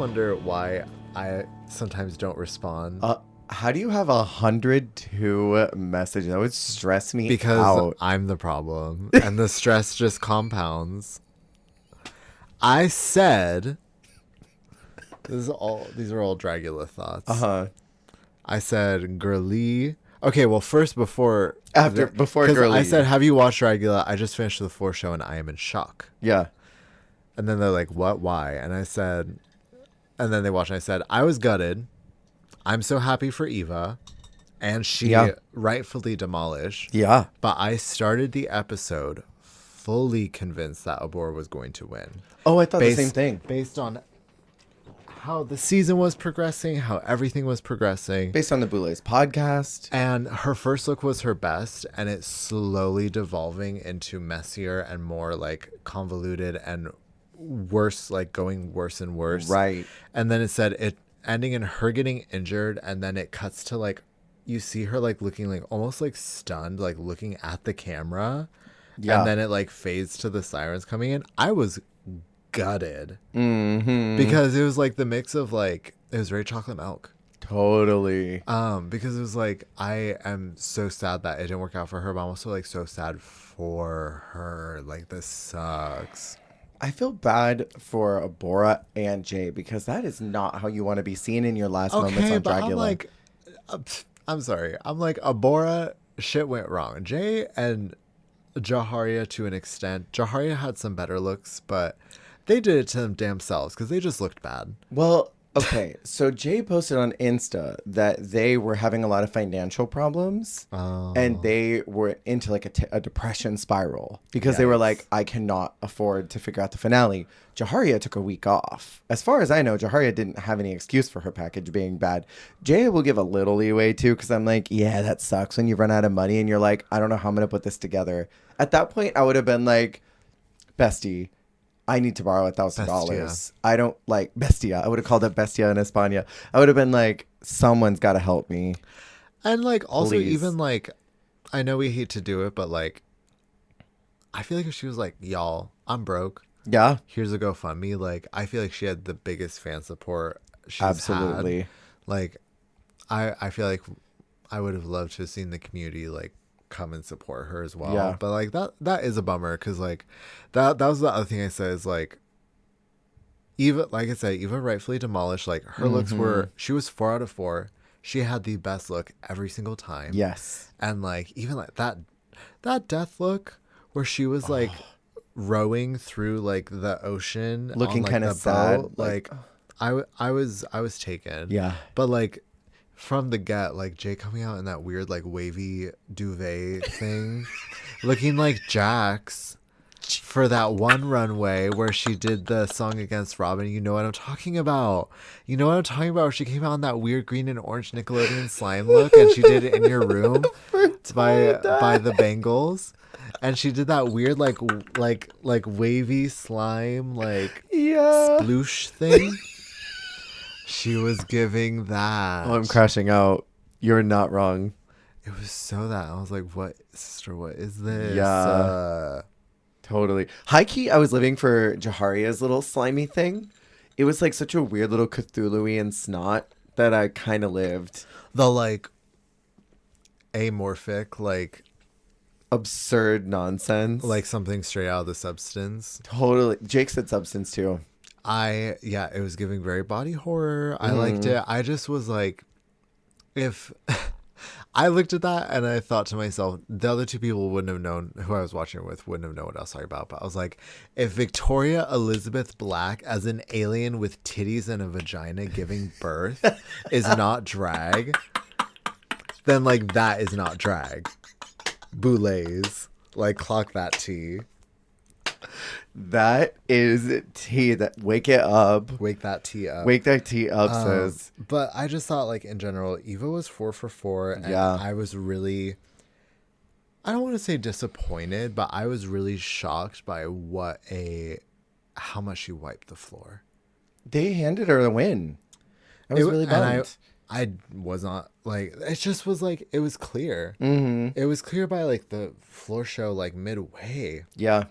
wonder why I sometimes don't respond? How do you have 102 messages? That would stress me Because out. I'm the problem, and the stress just compounds. I said, these are all Dragula thoughts. I said, girly. Okay, well, first before Girly. I said, have you watched Dragula? I just finished the 4th show and I am in shock. Yeah. And then they're like, what? Why? And I said, and then they watched and I said, I was gutted. I'm so happy for Eva. And she rightfully demolished. Yeah. But I started the episode fully convinced that Abor was going to win. Oh, I thought the same thing. Based on how the season was progressing, how everything was progressing. Based on the Boulet's podcast. And her first look was her best, and it's slowly devolving into messier and more like convoluted and worse, like going worse and worse. Right. And then it said it ending in her getting injured, and then it cuts to like you see her like looking like almost like stunned, like looking at the camera. Yeah. And then it like fades to the sirens coming in. I was gutted because it was like the mix of like it was very chocolate milk. Totally. Because it was like I am so sad that it didn't work out for her, but I'm also like so sad for her. Like this sucks. I feel bad for Abora and Jay because that is not how you want to be seen in your last moments on Dragula. I'm like, I'm sorry. I'm like Abora. Shit went wrong. Jay and Jaharia to an extent. Jaharia had some better looks, but they did it to them damn selves because they just looked bad. Well, okay. So Jay posted on Insta that they were having a lot of financial problems and they were into like a depression spiral because they were like, I cannot afford to figure out the finale. Jaharia took a week off. As far as I know, Jaharia didn't have any excuse for her package being bad. Jay will give a little leeway too because I'm like, yeah, that sucks when you run out of money and you're like, I don't know how I'm going to put this together. At that point, I would have been like, bestie, I need to borrow $1,000. I don't like bestia. I would have called it bestia in España. I would have been like, someone's got to help me. And like also Please. even like, I know we hate to do it, but like, I feel like if she was like, y'all, I'm broke. Yeah. Here's a GoFundMe. Like, I feel like she had the biggest fan support she's Absolutely. had. Like, I feel like I would have loved to have seen the community like come and support her as well. Yeah. But like that is a bummer because like that was the other thing I said is like Eva, like I said, Eva rightfully demolished. Like her looks were, she was 4 out of 4. She had the best look every single time. Yes. And like even like that death look where she was like rowing through like the ocean, looking like, kind of sad. Like I was taken. Yeah. But like from the get, like Jay coming out in that weird like wavy duvet thing, looking like Jax for that one runway where she did the song against Robin. You know what I'm talking about. You know what I'm talking about. Where she came out in that weird green and orange Nickelodeon slime look, and she did it in your room by the Bangles. And she did that weird like wavy slime like sploosh thing. She was giving that. Oh, I'm crashing out. You're not wrong. It was so that I was like, "What, sister? What is this?" Yeah, totally. High key, I was living for Jaharia's little slimy thing. It was like such a weird little Cthulhu-y snot that I kind of lived. The like amorphic, like absurd nonsense, like something straight out of the Substance. Totally. Jake said Substance too. It was giving very body horror. I liked it. I just was like, if I looked at that and I thought to myself, the other two people wouldn't have known who I was watching it with, wouldn't have known what I was talking about. But I was like, if Victoria Elizabeth Black as an alien with titties and a vagina giving birth is not drag, then like that is not drag. Boulets, like clock that tea. That is tea. That wake it up. Wake that tea up. Wake that tea up, sis. But I just thought, like, in general, Eva was 4 for 4. And I was really, I don't want to say disappointed, but I was really shocked by how much she wiped the floor. They handed her the win. I was really bummed. I was not, like, it just was, like, it was clear. Mm-hmm. It was clear by, like, the floor show, like, midway. Yeah.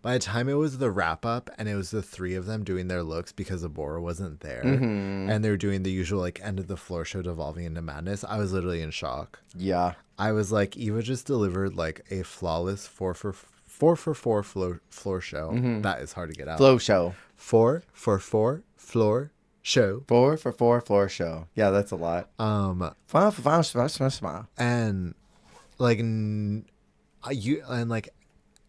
by the time it was the wrap up and it was the three of them doing their looks because Abora wasn't there and they were doing the usual like end of the floor show devolving into madness, I was literally in shock. Yeah. I was like, Eva just delivered like a flawless 4 for 4 floor show. That is hard to get out. Flow show. 4 for 4 floor show. 4 for 4 floor show. Yeah, that's a lot. And like you and like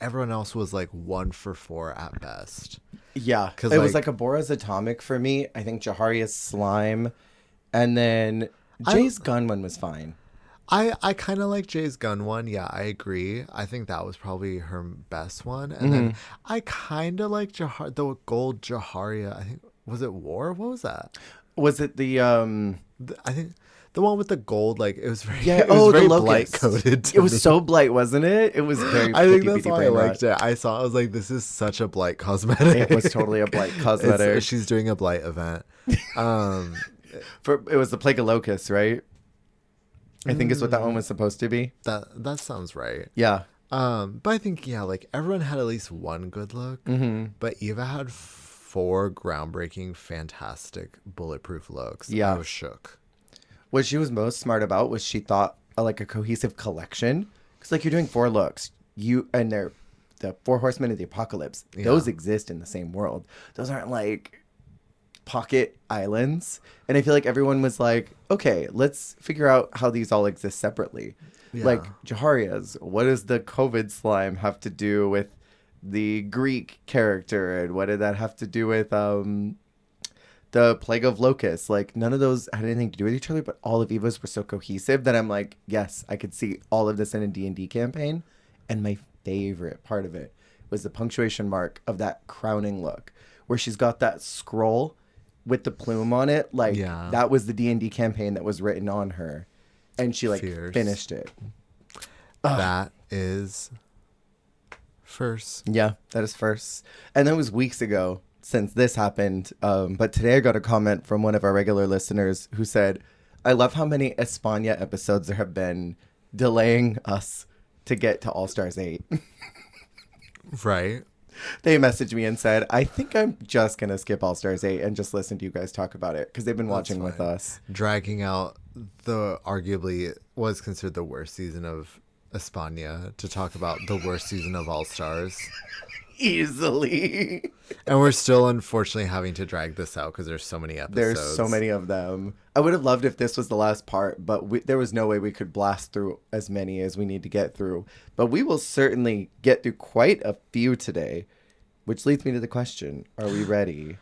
everyone else was like 1 for 4 at best. Yeah, because it was like Abora's Atomic for me. I think Jaharia's Slime, and then Jay's Gun one was fine. I kind of like Jay's Gun one. Yeah, I agree. I think that was probably her best one. And then I kind of like the gold Jaharia. I think, was it War? What was that? Was it I think the one with the gold, like it was very, yeah. it was very the blight coded. It was so blight, wasn't it? It was very. I think that's why I liked it. I was like, this is such a blight cosmetic. It was totally a blight cosmetic. She's doing a blight event. It was the Plague of Locusts, right? I think is what that one was supposed to be. That sounds right. Yeah. But I think like everyone had at least one good look. But Eva had 4 groundbreaking, fantastic, bulletproof looks. Yeah. I was shook. What she was most smart about was she thought like a cohesive collection. Because like you're doing 4 looks, and they're the 4 horsemen of the apocalypse. Yeah. Those exist in the same world. Those aren't like pocket islands. And I feel like everyone was like, okay, let's figure out how these all exist separately. Yeah. Like Jaharia's, what does the COVID slime have to do with the Greek character, and what did that have to do with the Plague of Locusts? Like none of those had anything to do with each other, but all of Eva's were so cohesive that I'm like, yes, I could see all of this in a D&D campaign. And my favorite part of it was the punctuation mark of that crowning look where she's got that scroll with the plume on it. Like that was the D&D campaign that was written on her, and she like finished it. That is first. Yeah, that is first. And that was weeks ago since this happened. But today I got a comment from one of our regular listeners who said, I love how many España episodes there have been delaying us to get to All Stars 8. Right. They messaged me and said, I think I'm just going to skip All Stars 8 and just listen to you guys talk about it because they've been watching with us. Dragging out the arguably was considered the worst season of España to talk about the worst season of All Stars. Easily. And we're still unfortunately having to drag this out because there's so many episodes. There's so many of them. I would have loved if this was the last part, but there was no way we could blast through as many as we need to get through. But we will certainly get through quite a few today, which leads me to the question, are we ready?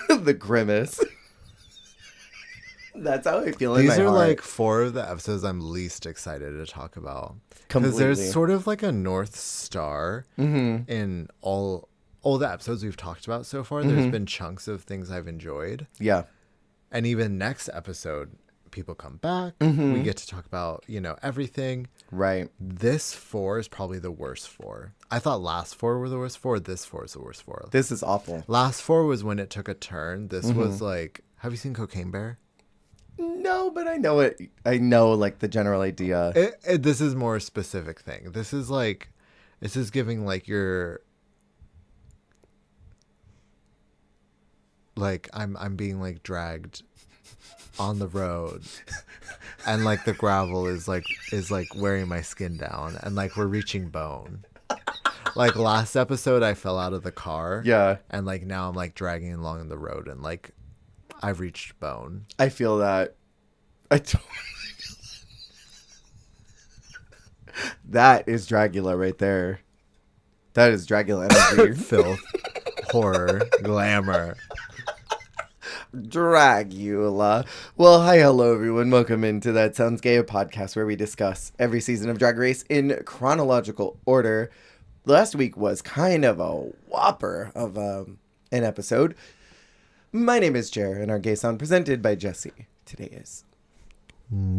The grimace. That's how I feel in my heart. These are like 4 of the episodes I'm least excited to talk about. Because there's sort of like a North Star in all the episodes we've talked about so far. There's been chunks of things I've enjoyed. Yeah. And even next episode, people come back. We get to talk about, everything. Right. This 4 is probably the worst 4. I thought last 4 were the worst 4. This 4 is the worst 4. This is awful. Last 4 was when it took a turn. This was like, have you seen Cocaine Bear? No, but I know it. I know like the general idea. This is more a specific thing. This is giving like your, like I'm being like dragged on the road, and like the gravel is like wearing my skin down, and like we're reaching bone. Like last episode, I fell out of the car. Yeah, and like now I'm like dragging along the road, and like I've reached bone. I feel that. I totally feel that. That is Dragula right there. That is Dragula energy. Filth, horror, glamour. Dragula. Well, hi, hello, everyone. Welcome into That Sounds Gay, a podcast where we discuss every season of Drag Race in chronological order. Last week was kind of a whopper of an episode. My name is Jer, and our gay sound presented by Jesse today is... Okay,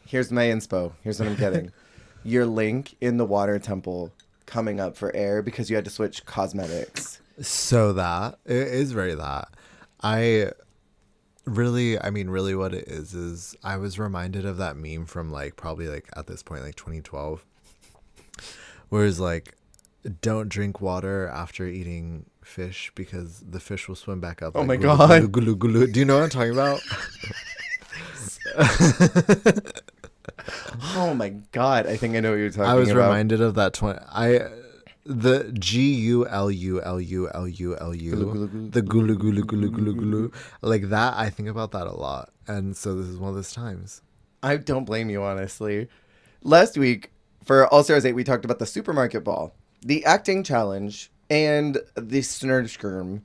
here's my inspo. Here's what I'm getting. Your link in the water temple coming up for air because you had to switch cosmetics. So that it is very that. Really, I mean, really what it is I was reminded of that meme from like probably like at this point, like 2012, where it's like, don't drink water after eating fish because the fish will swim back up. Oh like, my gulu, God. gulu, gulu, gulu. Do you know what I'm talking about? Oh my God. I think I know what you're talking about. I was reminded of that the GULULULULU, the gulu gulu gulu gulu gulu, like that. I think about that a lot, and so this is one of those times. I don't blame you, honestly. Last week, for All Stars 8, we talked about the supermarket ball, the acting challenge, and the snurskirm.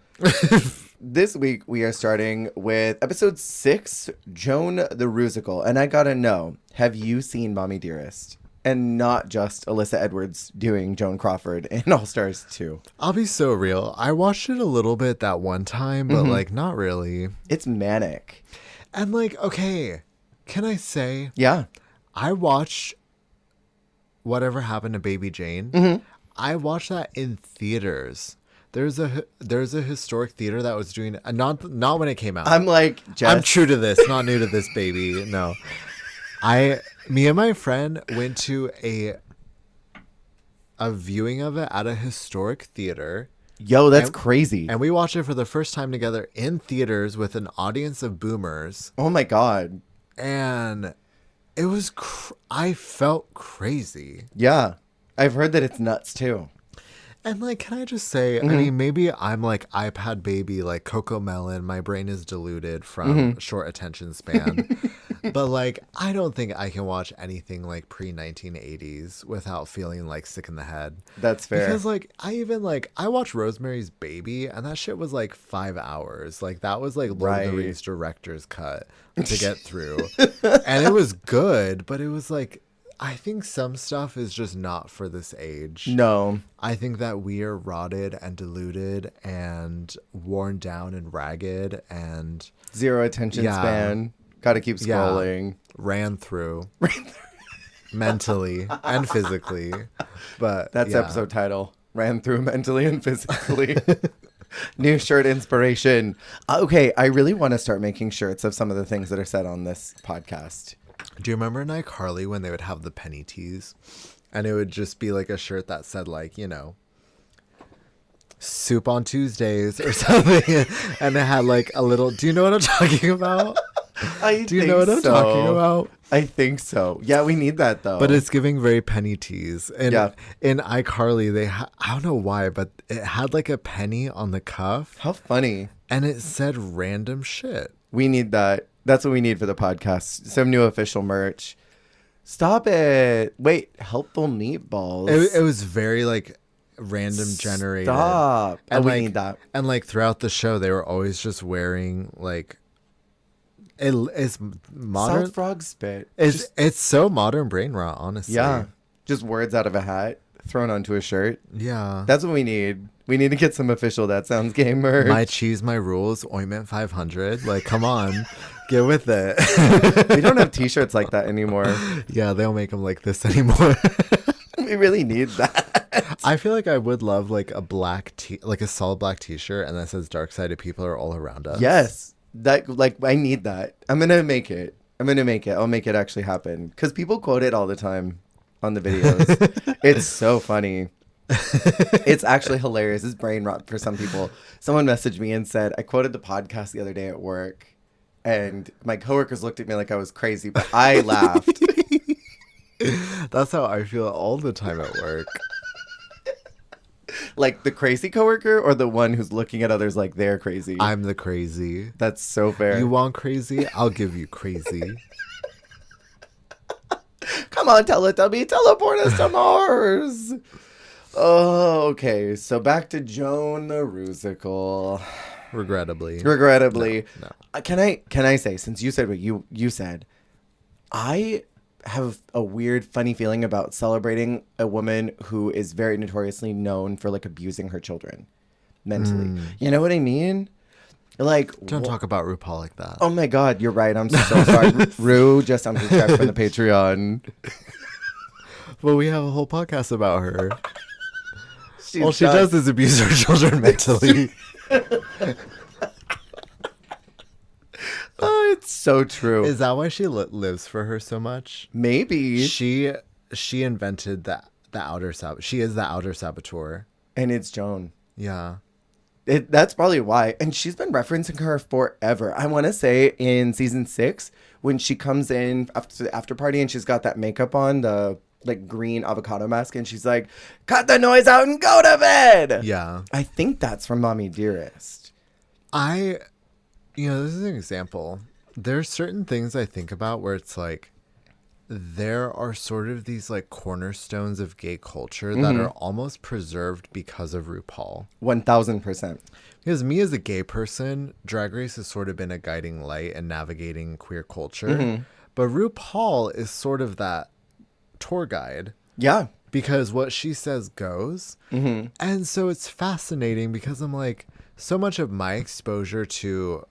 This week, we are starting with episode 6, Joan the Rusical. And I gotta know, have you seen Mommy Dearest? And not just Alyssa Edwards doing Joan Crawford in All Stars 2. I'll be so real. I watched it a little bit that one time, but like not really. It's manic. And like, okay, can I say? Yeah. I watched Whatever Happened to Baby Jane. I watched that in theaters. There's a historic theater that was doing not when it came out. I'm like, Jess. I'm true to this, not new to this, baby. No. Me and my friend went to a viewing of it at a historic theater. Yo, that's crazy. And we watched it for the first time together in theaters with an audience of boomers. Oh my God. And it was, I felt crazy. Yeah. I've heard that it's nuts too. And like, can I just say, I mean, maybe I'm like iPad baby, like Coco Melon. My brain is diluted from short attention span. But like, I don't think I can watch anything like pre-1980s without feeling like sick in the head. That's fair. Because like, I watched Rosemary's Baby and that shit was like 5 hours. Like that was like Lord of the Rings director's cut to get through. And it was good, but it was like, I think some stuff is just not for this age. No. I think that we are rotted and diluted and worn down and ragged and Zero attention span. Gotta keep scrolling. Ran through mentally and physically. But that's episode title. Ran through mentally and physically. New shirt inspiration. Okay, I really want to start making shirts of some of the things that are said on this podcast. Do you remember in iCarly when they would have the penny tees? And it would just be like a shirt that said like, you know, soup on Tuesdays or something. And it had like a little, do you know what I'm talking about? Do you know what I'm talking about? I think so. Yeah, we need that though. But it's giving very penny tees. And in iCarly, I don't know why, but it had like a penny on the cuff. How funny. And it said random shit. We need that. That's what we need for the podcast. Some new official merch. Stop it. Wait, helpful meatballs. It was very like random generated. Stop. And we like, need that. And like throughout the show, they were always just wearing like, it's modern. South Frog spit. It's so modern brain rot, honestly. Yeah. Just words out of a hat thrown onto a shirt. Yeah. That's what we need. We need to get some official That Sounds Gay merch. My cheese, my rules, ointment 500. Like, come on. Get with it. We don't have t-shirts like that anymore. Yeah, they don't make them like this anymore. We really need that. I feel like I would love like a like a solid black t-shirt and that says dark sided people are all around us. Yes. I need that. I'm going to make it. I'll make it actually happen. Because people quote it all the time on the videos. It's so funny. It's actually hilarious. It's brain rot for some people. Someone messaged me and said, I quoted the podcast the other day at work. And my coworkers looked at me like I was crazy, but I laughed. That's how I feel all the time at work. Like the crazy coworker or the one who's looking at others like they're crazy? I'm the crazy. That's so fair. You want crazy? I'll give you crazy. Come on, Teletubby, teleport us to Mars. Oh, okay. So back to Joan the Rusical. Regrettably. No. Can I say, since you said what you said, I have a weird, funny feeling about celebrating a woman who is very notoriously known for like abusing her children mentally. You know what I mean? Like, don't talk about RuPaul like that. Oh my God, you're right. I'm so sorry. Ru just unsubscribed from the Patreon. Well, we have a whole podcast about her. All she does is abuse her children mentally. so true. Is that why she lives for her so much? Maybe. She invented the outer she is the outer saboteur. And it's Joan. Yeah. That's probably why. And she's been referencing her forever. I want to say in season 6, when she comes in after the after party and she's got that makeup on, the like green avocado mask, and she's like, cut the noise out and go to bed. Yeah. I think that's from Mommy Dearest. This is an example. There's certain things I think about where it's like, there are sort of these like cornerstones of gay culture that are almost preserved because of RuPaul. 1000%. Because me as a gay person, Drag Race has sort of been a guiding light in navigating queer culture. But RuPaul is sort of that tour guide. Yeah. Because what she says goes. And so it's fascinating because I'm like, so much of my exposure to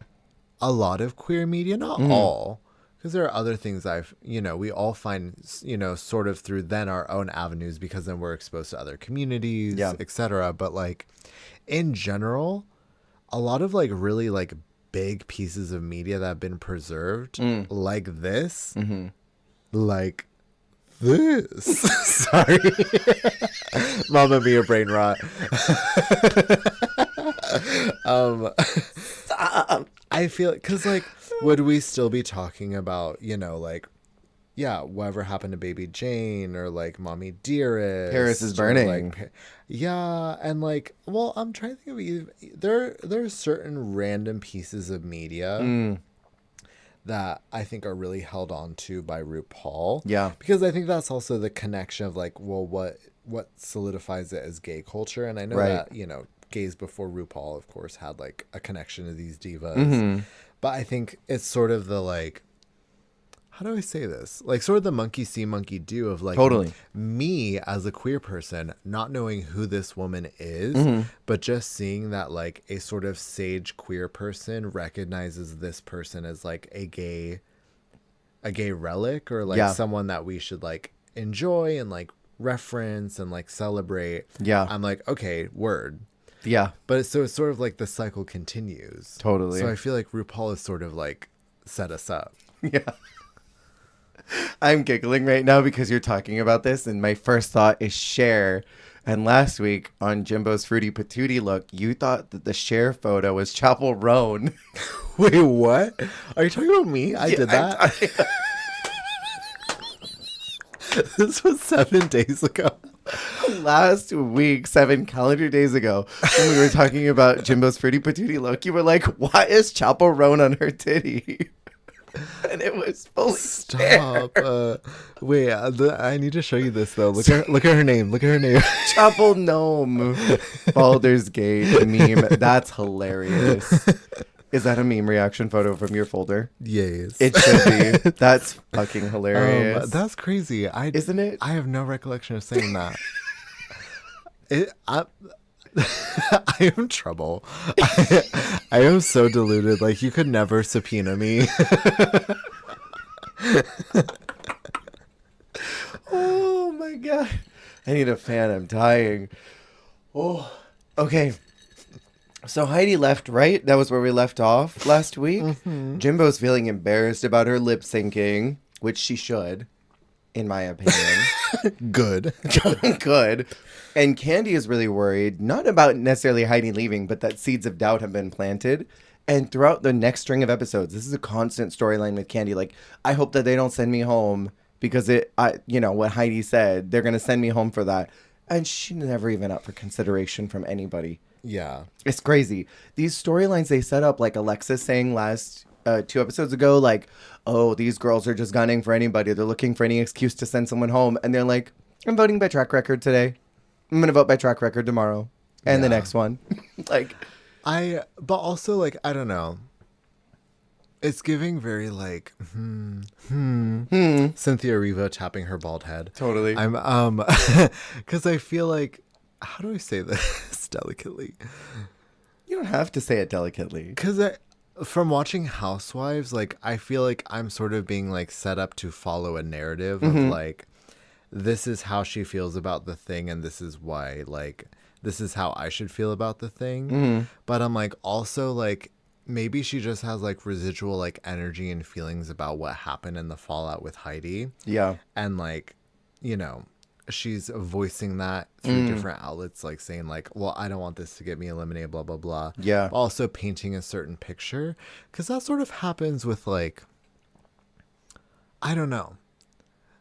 a lot of queer media, not all, because there are other things we all find, sort of through then our own avenues, because then we're exposed to other communities, etc. But like in general, a lot of like really like big pieces of media that have been preserved like this, like this. Sorry. Mama Mia brain rot. Stop. I feel, because like, would we still be talking about, like, yeah, whatever happened to Baby Jane, or like Mommy Dearest, Paris is Burning, like, yeah, and like, well, I'm trying to think of there are certain random pieces of media that I think are really held on to by RuPaul, because I think that's also the connection of like, well, what solidifies it as gay culture. And I know that gays before RuPaul, of course, had like a connection to these divas. But I think it's sort of the like, how do I say this? Like sort of the monkey see, monkey do of like me as a queer person, not knowing who this woman is, but just seeing that like a sort of sage queer person recognizes this person as like a gay relic, or like someone that we should like enjoy and like reference and like celebrate. Yeah. I'm like, okay, word. Yeah. But it's sort of like the cycle continues. Totally. So I feel like RuPaul is sort of like set us up. Yeah. I'm giggling right now because you're talking about this, and my first thought is Cher. And last week on Jimbo's Fruity Patootie look, you thought that the Cher photo was Chapel Roan. Wait, what? Are you talking about me? I did that? This was 7 days ago. Last week, 7 calendar days ago, when we were talking about Jimbo's Fruity Patootie look, you were like, why is Chapel Roan on her titty? And it was fully Stop. Wait, I need to show you this, though. Look at her name. Look at her name. Chapel Gnome. Baldur's Gate meme. That's hilarious. Is that a meme reaction photo from your folder? Yes. It should be. That's fucking hilarious. That's crazy. Isn't it? I have no recollection of saying that. I am in trouble. I am so deluded. Like, you could never subpoena me. Oh, my God. I need a fan. I'm dying. Oh, okay. So Heidi left, right? That was where we left off last week. Jimbo's feeling embarrassed about her lip syncing, which she should, in my opinion. Good. Good. And Candy is really worried, not about necessarily Heidi leaving, but that seeds of doubt have been planted. And throughout the next string of episodes, this is a constant storyline with Candy. Like, I hope that they don't send me home because what Heidi said, they're going to send me home for that. And she's never even up for consideration from anybody. Yeah. It's crazy. These storylines they set up, like Alexis saying last 2 episodes ago, like, oh, these girls are just gunning for anybody. They're looking for any excuse to send someone home. And they're like, I'm voting by track record today. I'm going to vote by track record tomorrow. And the next one. But also, like, I don't know. It's giving very, like, Cynthia Erivo tapping her bald head. Totally. I'm, because I feel like, how do I say this delicately? You don't have to say it delicately. Because from watching Housewives, like, I feel like I'm sort of being, like, set up to follow a narrative of, like, this is how she feels about the thing, and this is why, like, this is how I should feel about the thing. But I'm, like, also, like, maybe she just has like residual like energy and feelings about what happened in the fallout with Heidi. Yeah. And like, you know, she's voicing that through different outlets, like saying like, well, I don't want this to get me eliminated, blah, blah, blah. Yeah. But also painting a certain picture. Because that sort of happens with like, I don't know.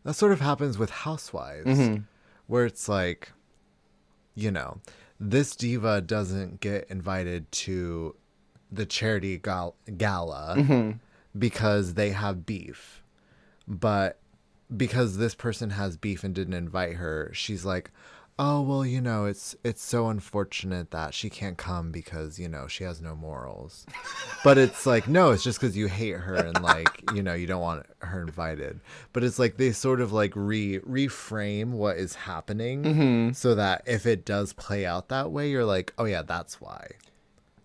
That sort of happens with Housewives, where it's like, you know, this diva doesn't get invited to the charity gala because they have beef. But because this person has beef and didn't invite her, she's like, oh, well, you know, it's so unfortunate that she can't come because, you know, she has no morals. But it's like, no, it's just because you hate her and like, you know, you don't want her invited. But it's like they sort of like reframe what is happening so that if it does play out that way, you're like, oh yeah, that's why.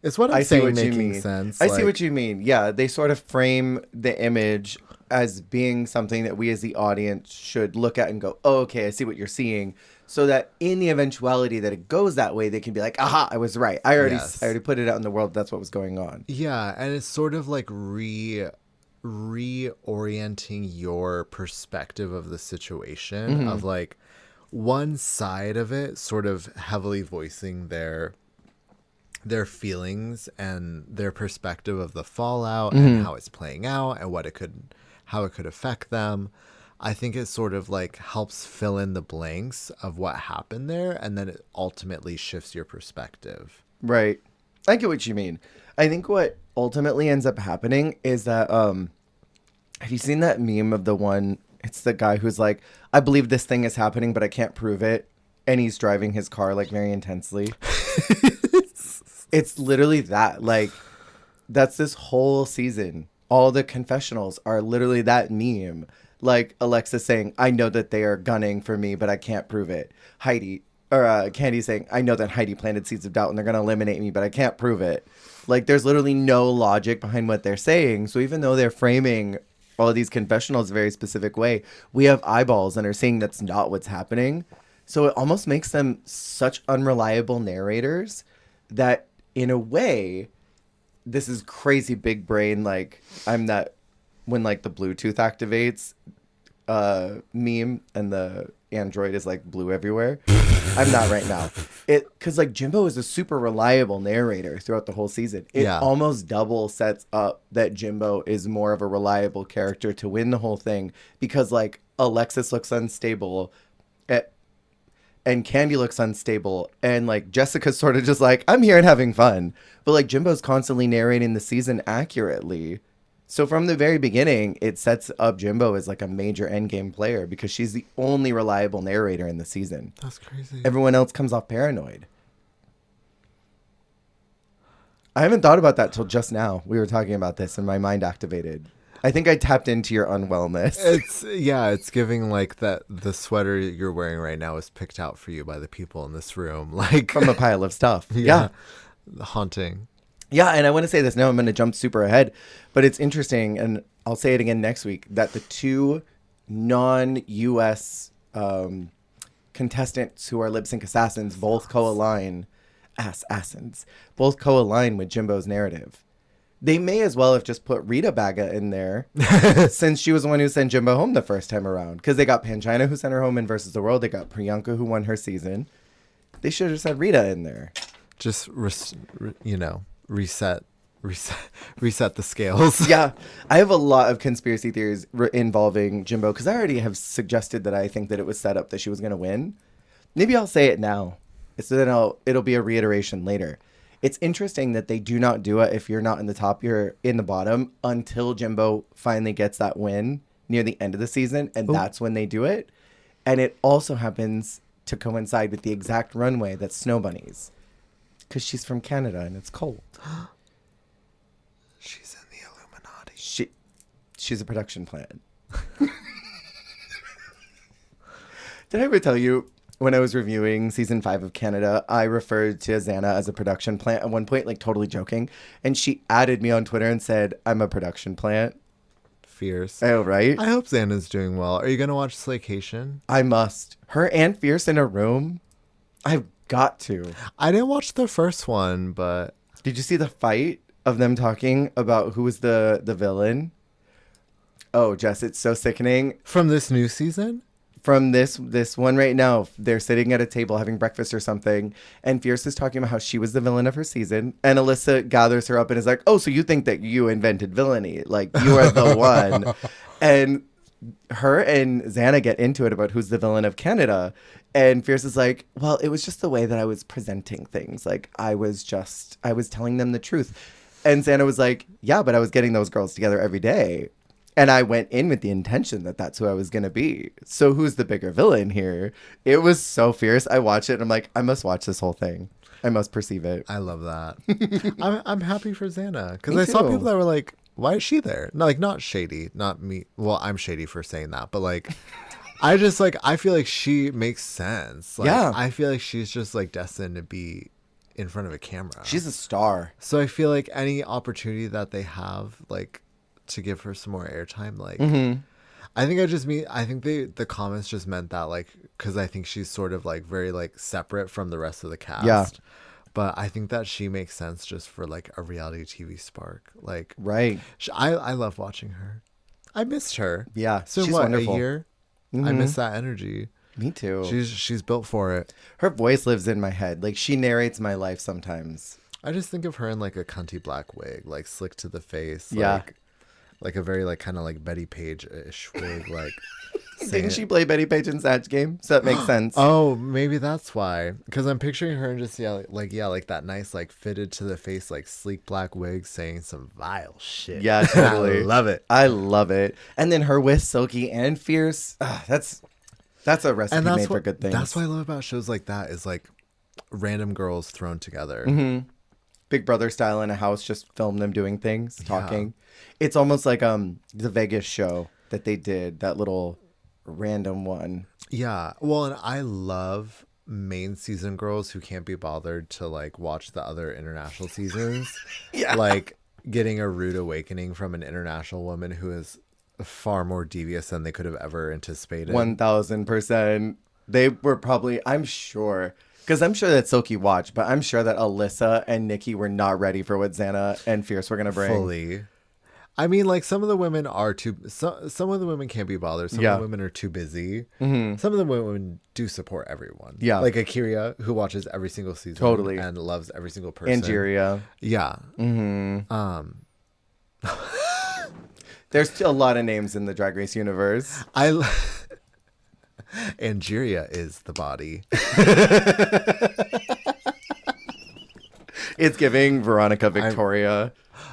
It's what I'm saying making sense. I see what you mean. Yeah, they sort of frame the image as being something that we as the audience should look at and go, oh, okay, I see what you're seeing. So that in the eventuality that it goes that way, they can be like, aha, I was right. I already put it out in the world. That's what was going on. Yeah, and it's sort of like reorienting your perspective of the situation of like one side of it sort of heavily voicing their feelings and their perspective of the fallout and how it's playing out and how it could affect them. I think it sort of like helps fill in the blanks of what happened there, and then it ultimately shifts your perspective. Right. I get what you mean. I think what ultimately ends up happening is that have you seen that meme of the one, it's the guy who's like, I believe this thing is happening, but I can't prove it. And he's driving his car like very intensely. It's literally that. Like, that's this whole season. All the confessionals are literally that meme. Like Alexis saying, I know that they are gunning for me, but I can't prove it. Candy saying, I know that Heidi planted seeds of doubt and they're going to eliminate me, but I can't prove it. Like, there's literally no logic behind what they're saying. So even though they're framing all of these confessionals a very specific way, we have eyeballs and are saying that's not what's happening. So it almost makes them such unreliable narrators that in a way, this is crazy big brain. Like, I'm that when like the Bluetooth activates meme and the Android is like blue everywhere. I'm not right now. Because like Jimbo is a super reliable narrator throughout the whole season. It almost double sets up that Jimbo is more of a reliable character to win the whole thing, because like Alexis looks unstable and Candy looks unstable, and like Jessica's sort of just like, I'm here and having fun. But like Jimbo's constantly narrating the season accurately. So from the very beginning, it sets up Jimbo as like a major endgame player because she's the only reliable narrator in the season. That's crazy. Everyone else comes off paranoid. I haven't thought about that till just now. We were talking about this and my mind activated. I think I tapped into your unwellness. It's giving like that the sweater you're wearing right now is picked out for you by the people in this room. Like from a pile of stuff. Yeah. Haunting. Yeah, and I want to say this now. I'm going to jump super ahead, but it's interesting, and I'll say it again next week, that the two non-U.S. Contestants who are lip sync assassins both co-align with Jimbo's narrative. They may as well have just put Rita Baga in there since she was the one who sent Jimbo home the first time around, because they got Pangina who sent her home in Versus the World. They got Priyanka who won her season. They should have just had Rita in there. Just, reset the scales. Yeah, I have a lot of conspiracy theories involving Jimbo, because I already have suggested that I think that it was set up that she was going to win. Maybe I'll say it now, so then it'll be a reiteration later. It's interesting that they do not do it if you're not in the top, you're in the bottom, until Jimbo finally gets that win near the end of the season, and that's when they do it. And it also happens to coincide with the exact runway that's Snow Bunny's, because she's from Canada and it's cold. She's in the Illuminati. She's a production plant. Did I ever tell you, when I was reviewing season 5 of Canada, I referred to Xana as a production plant at one point, like totally joking. And she added me on Twitter and said, I'm a production plant. Fierce. Oh, right? I hope Xana's doing well. Are you going to watch Slaycation? I must. Her and Fierce in a room? I've got to. I didn't watch the first one, but... Did you see the fight? of them talking about who was the villain. Oh, Jess, it's so sickening. From this new season? From this one right now, they're sitting at a table having breakfast or something, and Fierce is talking about how she was the villain of her season, and Alyssa gathers her up and is like, oh, so you think that you invented villainy, like you are the one. And her and Xana get into it about who's the villain of Canada, and Fierce is like, well, it was just the way that I was presenting things, like I was telling them the truth. And Xana was like, yeah, but I was getting those girls together every day. And I went in with the intention that that's who I was going to be. So who's the bigger villain here? It was so fierce. I watched it and I'm like, I must watch this whole thing. I must perceive it. I love that. I'm happy for Xana. Because I saw people that were like, why is she there? No, like, not shady. Not me. Well, I'm shady for saying that. But like, I feel like she makes sense. Like, yeah. I feel like she's just like destined to be in front of a camera. She's a star. So I feel like any opportunity that they have, like, to give her some more airtime, like I think the comments just meant that, like, because I think she's sort of like very like separate from the rest of the cast. Yeah. But I think that she makes sense just for like a reality TV spark. Like, right. I love watching her. I missed her. Yeah, So she's what, wonderful. a year? I miss that energy. Me too. She's built for it. Her voice lives in my head. Like, she narrates my life sometimes. I just think of her in like a cunty black wig, like slick to the face. Yeah. Like a very like kind of like Betty Page-ish wig, like. Didn't she play Betty Page in Snatch Game? So that makes sense. Oh, maybe that's why. Because I'm picturing her and just like that nice like fitted to the face like sleek black wig saying some vile shit. Yeah, totally. I love it. I love it. And then her with Silky and Fierce. That's a recipe made for good things. That's what I love about shows like that is like random girls thrown together. Big Brother style in a house, just film them doing things, talking. It's almost like the Vegas show that they did, that little random one. Yeah. Well, and I love main season girls who can't be bothered to like watch the other international seasons. Yeah. Like getting a rude awakening from an international woman who is far more devious than they could have ever anticipated. 1000%. They were probably, I'm sure, because I'm sure that Silky watched, but I'm sure that Alyssa and Nikki were not ready for what Xana and Fierce were going to bring. Fully. I mean, like, some of the women are too... some of the women can't be bothered. Some of the women are too busy. Some of the women do support everyone. Yeah. Like Akira, who watches every single season. Totally. And loves every single person. Angeria. Yeah. There's a lot of names in the Drag Race universe. Angeria is the body. It's giving Veronica Victoria.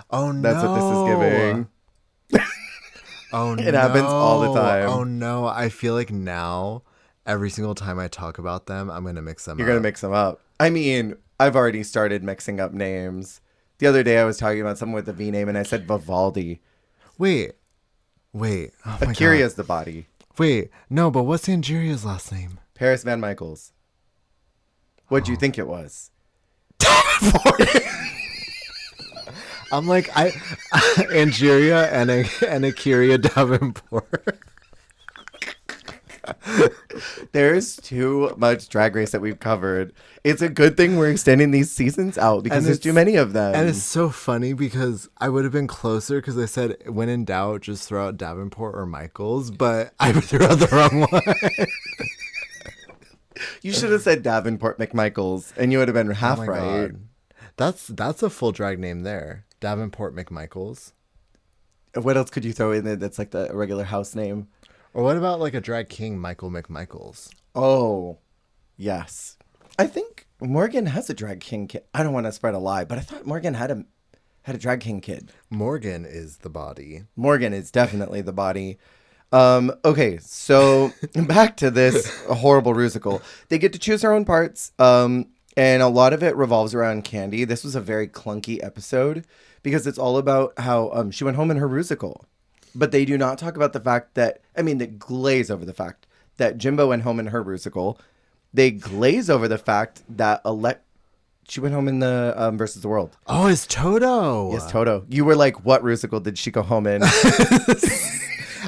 Oh, no. That's what this is giving. Oh, no. It happens all the time. Oh, no. I feel like now, every single time I talk about them, I'm going to mix them up. You're going to mix them up. I mean, I've already started mixing up names. The other day I was talking about someone with a V name and I said Vivaldi. Wait. Oh, Akira's the body. Wait. No, but what's Angeria's last name? Paris Van Michaels. What do you think it was? I'm like, Angeria and Akira Davenport. There's too much Drag Race that we've covered. It's a good thing we're extending these seasons out because there's too many of them. And it's so funny because I would have been closer because I said, when in doubt, just throw out Davenport or Michaels, but I threw out the wrong one. You should have said Davenport McMichaels and you would have been half right. God. That's a full drag name there. Davenport McMichaels. What else could you throw in there that's like the regular house name? Or what about like a drag king, Michael McMichaels? Oh, yes. I think Morgan has a drag king kid. I don't want to spread a lie, but I thought Morgan had a drag king kid. Morgan is the body. Morgan is definitely the body. Okay, so back to this horrible Rusical. They get to choose their own parts. And a lot of it revolves around Candy. This was a very clunky episode because it's all about how she went home in her Rusical. But they do not talk about the fact that, they glaze over the fact that Jimbo went home in her Rusical. They glaze over the fact that she went home in the Versus the World. Oh, it's Toto. Yes, Toto. You were like, what Rusical did she go home in?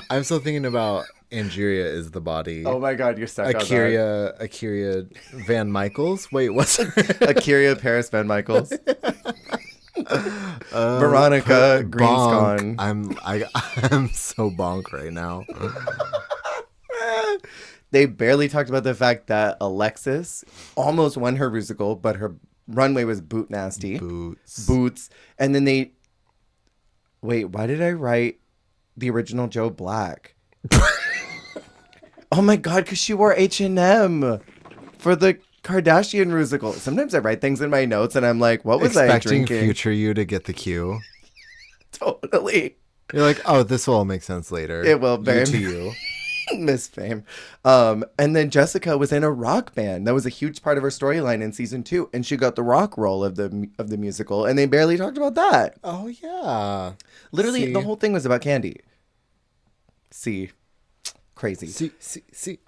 I'm still thinking about Angeria is the body. Oh my God, you're stuck Akira Van Michaels. Wait, what's her? Akira Paris Van Michaels. Veronica bonk. Greenscon. I'm so bonk right now. They barely talked about the fact that Alexis almost won her Rusical, but her runway was boot nasty. Boots. And then they... Wait, why did I write the original Joe Black? Oh my God, because she wore H&M for the Kardashian Rusical. Sometimes I write things in my notes and I'm like, what was I drinking? Expecting future you to get the cue. Totally. You're like, oh, this will all make sense later. It will very to you. Miss Fame. And then Jessica was in a rock band. That was a huge part of her storyline in season 2. And she got the rock role of the musical. And they barely talked about that. Oh, yeah. Literally, the whole thing was about Candy. Crazy. See.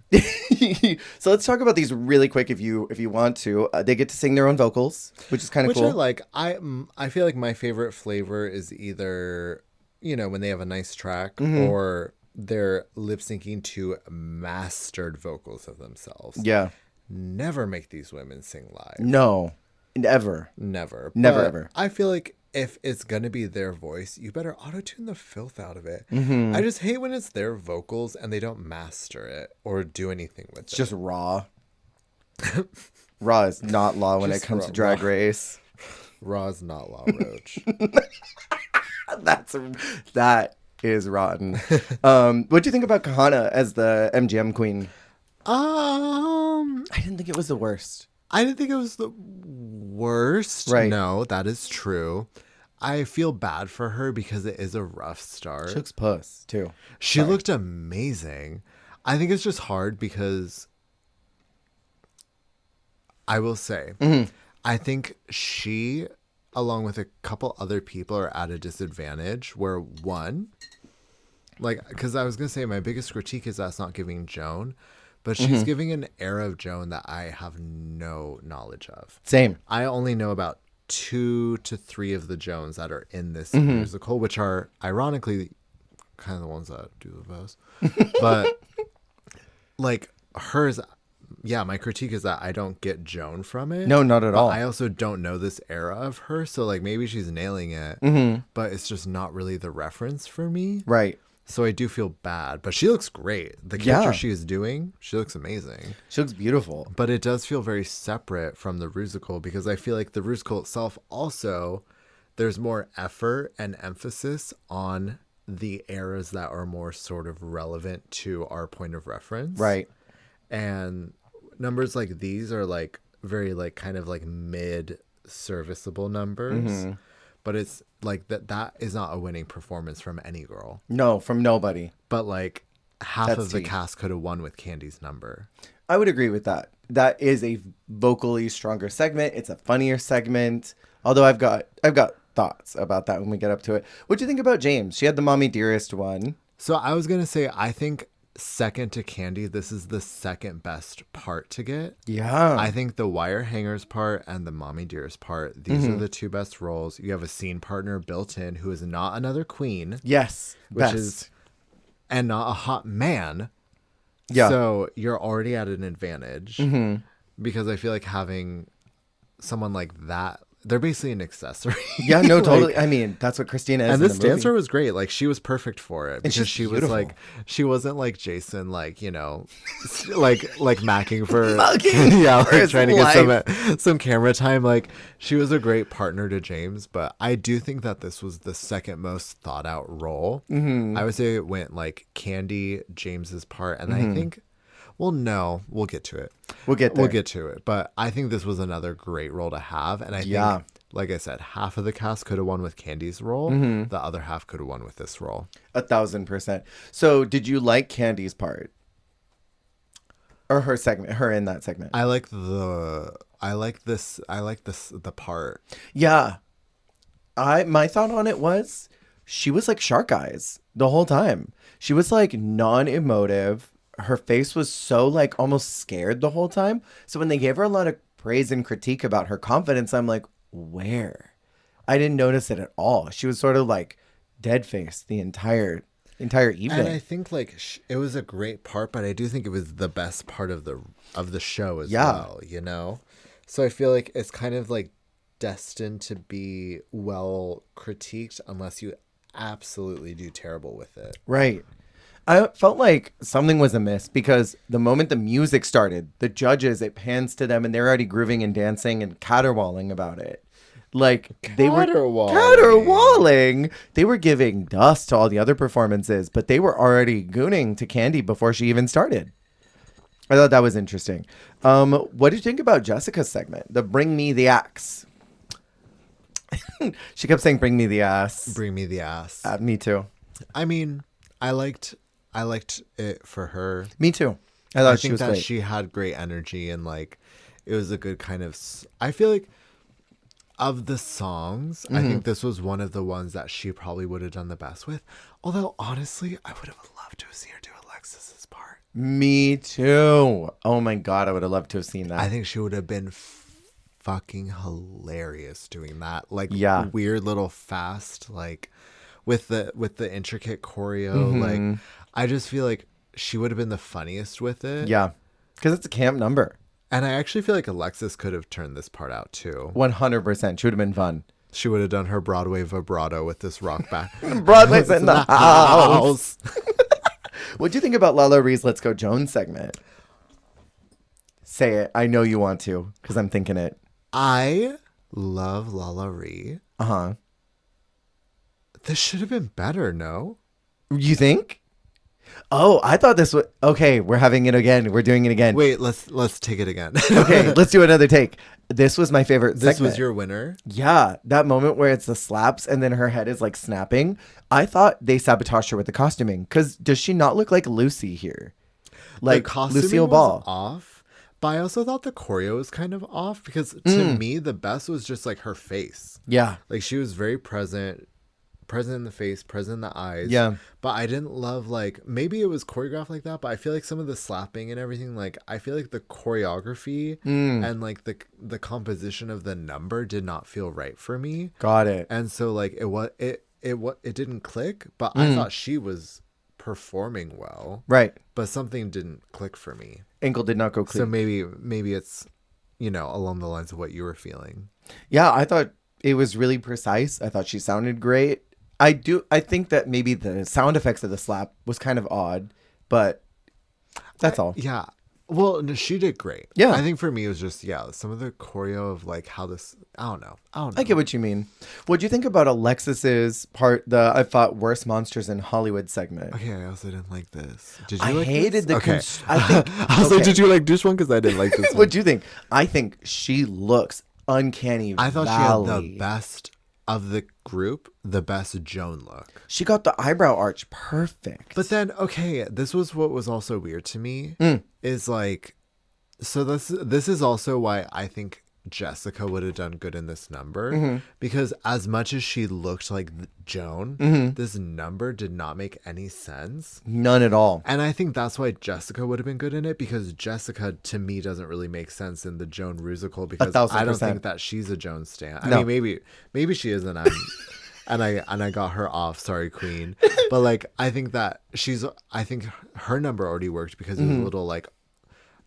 So let's talk about these really quick if you want to. They get to sing their own vocals, which is kind of cool. Which I like. I feel like my favorite flavor is either, when they have a nice track or they're lip syncing to mastered vocals of themselves. Yeah. Never make these women sing live. No. Never. Ever. I feel like if it's going to be their voice, you better auto-tune the filth out of it. Mm-hmm. I just hate when it's their vocals and they don't master it or do anything with it. It's just raw. Raw is not law when it comes to Drag Race. Raw is not law, Roach. That is rotten. What do you think about Kahana as the MGM queen? I didn't think it was the worst. I didn't think it was the worst. Right. No, that is true. I feel bad for her because it is a rough start. She looks puss, too. She looked amazing. I think it's just hard because I will say, I think she, along with a couple other people, are at a disadvantage where one, because I was going to say my biggest critique is that's not giving Joan. But she's giving an era of Joan that I have no knowledge of. Same. I only know about 2 to 3 of the Joans that are in this musical, which are ironically kind of the ones that do the best. But hers, my critique is that I don't get Joan from it. No, not at all. I also don't know this era of her. So maybe she's nailing it, but it's just not really the reference for me. Right. So I do feel bad, but she looks great. The character she is doing, she looks amazing. She looks beautiful. But it does feel very separate from the Rusical because I feel like the Rusical itself also, there's more effort and emphasis on the eras that are more sort of relevant to our point of reference. Right. And numbers like these are very kind of mid serviceable numbers. But it's that is not a winning performance from any girl. No, from nobody. But half of the cast could have won with Candy's number. I would agree with that. That is a vocally stronger segment. It's a funnier segment. Although I've got thoughts about that when we get up to it. What do you think about James? She had the Mommy Dearest one. So I was gonna say I think second to Candy, this is the second best part to get. Yeah. I think the wire hangers part and the Mommy Dearest part, these are the 2 best roles. You have a scene partner built in who is not another queen. Yes. And not a hot man. Yeah. So you're already at an advantage because I feel like having someone like that, they're basically an accessory. Yeah, no, totally. I mean, that's what Christina is. And this dancer was great. She was perfect for it because she beautiful. was she wasn't like Jason, macking for trying to get some camera time. She was a great partner to James, but I do think that this was the second most thought out role. I would say it went Candy, James's part, and I think. Well, no, we'll get to it. We'll get there. We'll get to it. But I think this was another great role to have. And I think, like I said, half of the cast could have won with Candy's role. The other half could have won with this role. 1,000%. So did you like Candy's part? Or her segment, her in that segment? I like the part. Yeah. My thought on it was she was like shark eyes the whole time. She was non-emotive. Her face was so almost scared the whole time. So when they gave her a lot of praise and critique about her confidence, I'm like, where? I didn't notice it at all. She was sort of dead faced the entire evening. And I think it was a great part, but I do think it was the best part of the show as well, So I feel like it's kind of destined to be well critiqued unless you absolutely do terrible with it. Right. I felt like something was amiss because the moment the music started, the judges, it pans to them and they're already grooving and dancing and caterwauling about it. Like they were caterwauling. They were giving dust to all the other performances, but they were already gooning to Candy before she even started. I thought that was interesting. What did you think about Jessica's segment? The Bring Me the Axe. She kept saying, "Bring me the ass." Bring me the ass. Me too. I mean, I liked it for her. Me too. I thought she think was that great. she had great energy and like it was a good kind of. I feel like of the songs, I think this was one of the ones that she probably would have done the best with. Although honestly, I would have loved to have seen her do Alexis's part. Me too. Oh my God, I would have loved to have seen that. I think she would have been fucking hilarious doing that. Like Yeah. weird little fast, like with the intricate choreo. Like I just feel like she would have been the funniest with it. Yeah, because it's a camp number. And I actually feel like Alexis could have turned this part out too. 100%. She would have been fun. She would have done her Broadway vibrato with this rock back. Broadway's in the house. What do you think about Lala Ree's Let's Go Jones segment? Say it. I know you want to because I'm thinking it. I love Lala Ree. Uh-huh. This should have been better, no? You think? Oh, I thought this was... Okay, we're having it again. We're doing it again. Wait, let's take it again. Okay, let's do another take. This was my favorite This segment. was your winner? Yeah, that moment where it's the slaps and then her head is like snapping. I thought they sabotaged her with the costuming because does she not look like Lucy here? Like The costuming Lucille was Ball. off, but I also thought the choreo was kind of off because to me the best was just like her face. Yeah. Like she was very present in the face, present in the eyes. Yeah. But I didn't love like maybe it was choreographed like that, but I feel like some of the slapping and everything, like I feel like the choreography and like the composition of the number did not feel right for me. Got it. And so like it didn't click, but I thought she was performing well. Right. But something didn't click for me. Ankle did not go clean. So maybe it's, along the lines of what you were feeling. Yeah, I thought it was really precise. I thought she sounded great. I think that maybe the sound effects of the slap was kind of odd, but that's all. Yeah. Well, no, she did great. Yeah. I think for me it was just, some of the choreo of like how this, I don't know. I get what you mean. What do you think about Alexis's part, the I thought worst monsters in Hollywood segment? Okay, I also didn't like this. Did you I like hated this? the Okay. I think I was like, did you like this one? Because I didn't like this one. What do you think? I think she looks uncanny I thought valley. she had the best of the group, the best Joan look. She got the eyebrow arch perfect. But then, okay, this was what was also weird to me is like, so this is also why I think Jessica would have done good in this number because as much as she looked like Joan, this number did not make any sense. None at all. And I think that's why Jessica would have been good in it because Jessica to me doesn't really make sense in the Joan Rusical because 1000%. I don't think that she's a Joan stan. I No. mean maybe she isn't. And I got her off. Sorry, Queen. But like I think her number already worked because it was a little like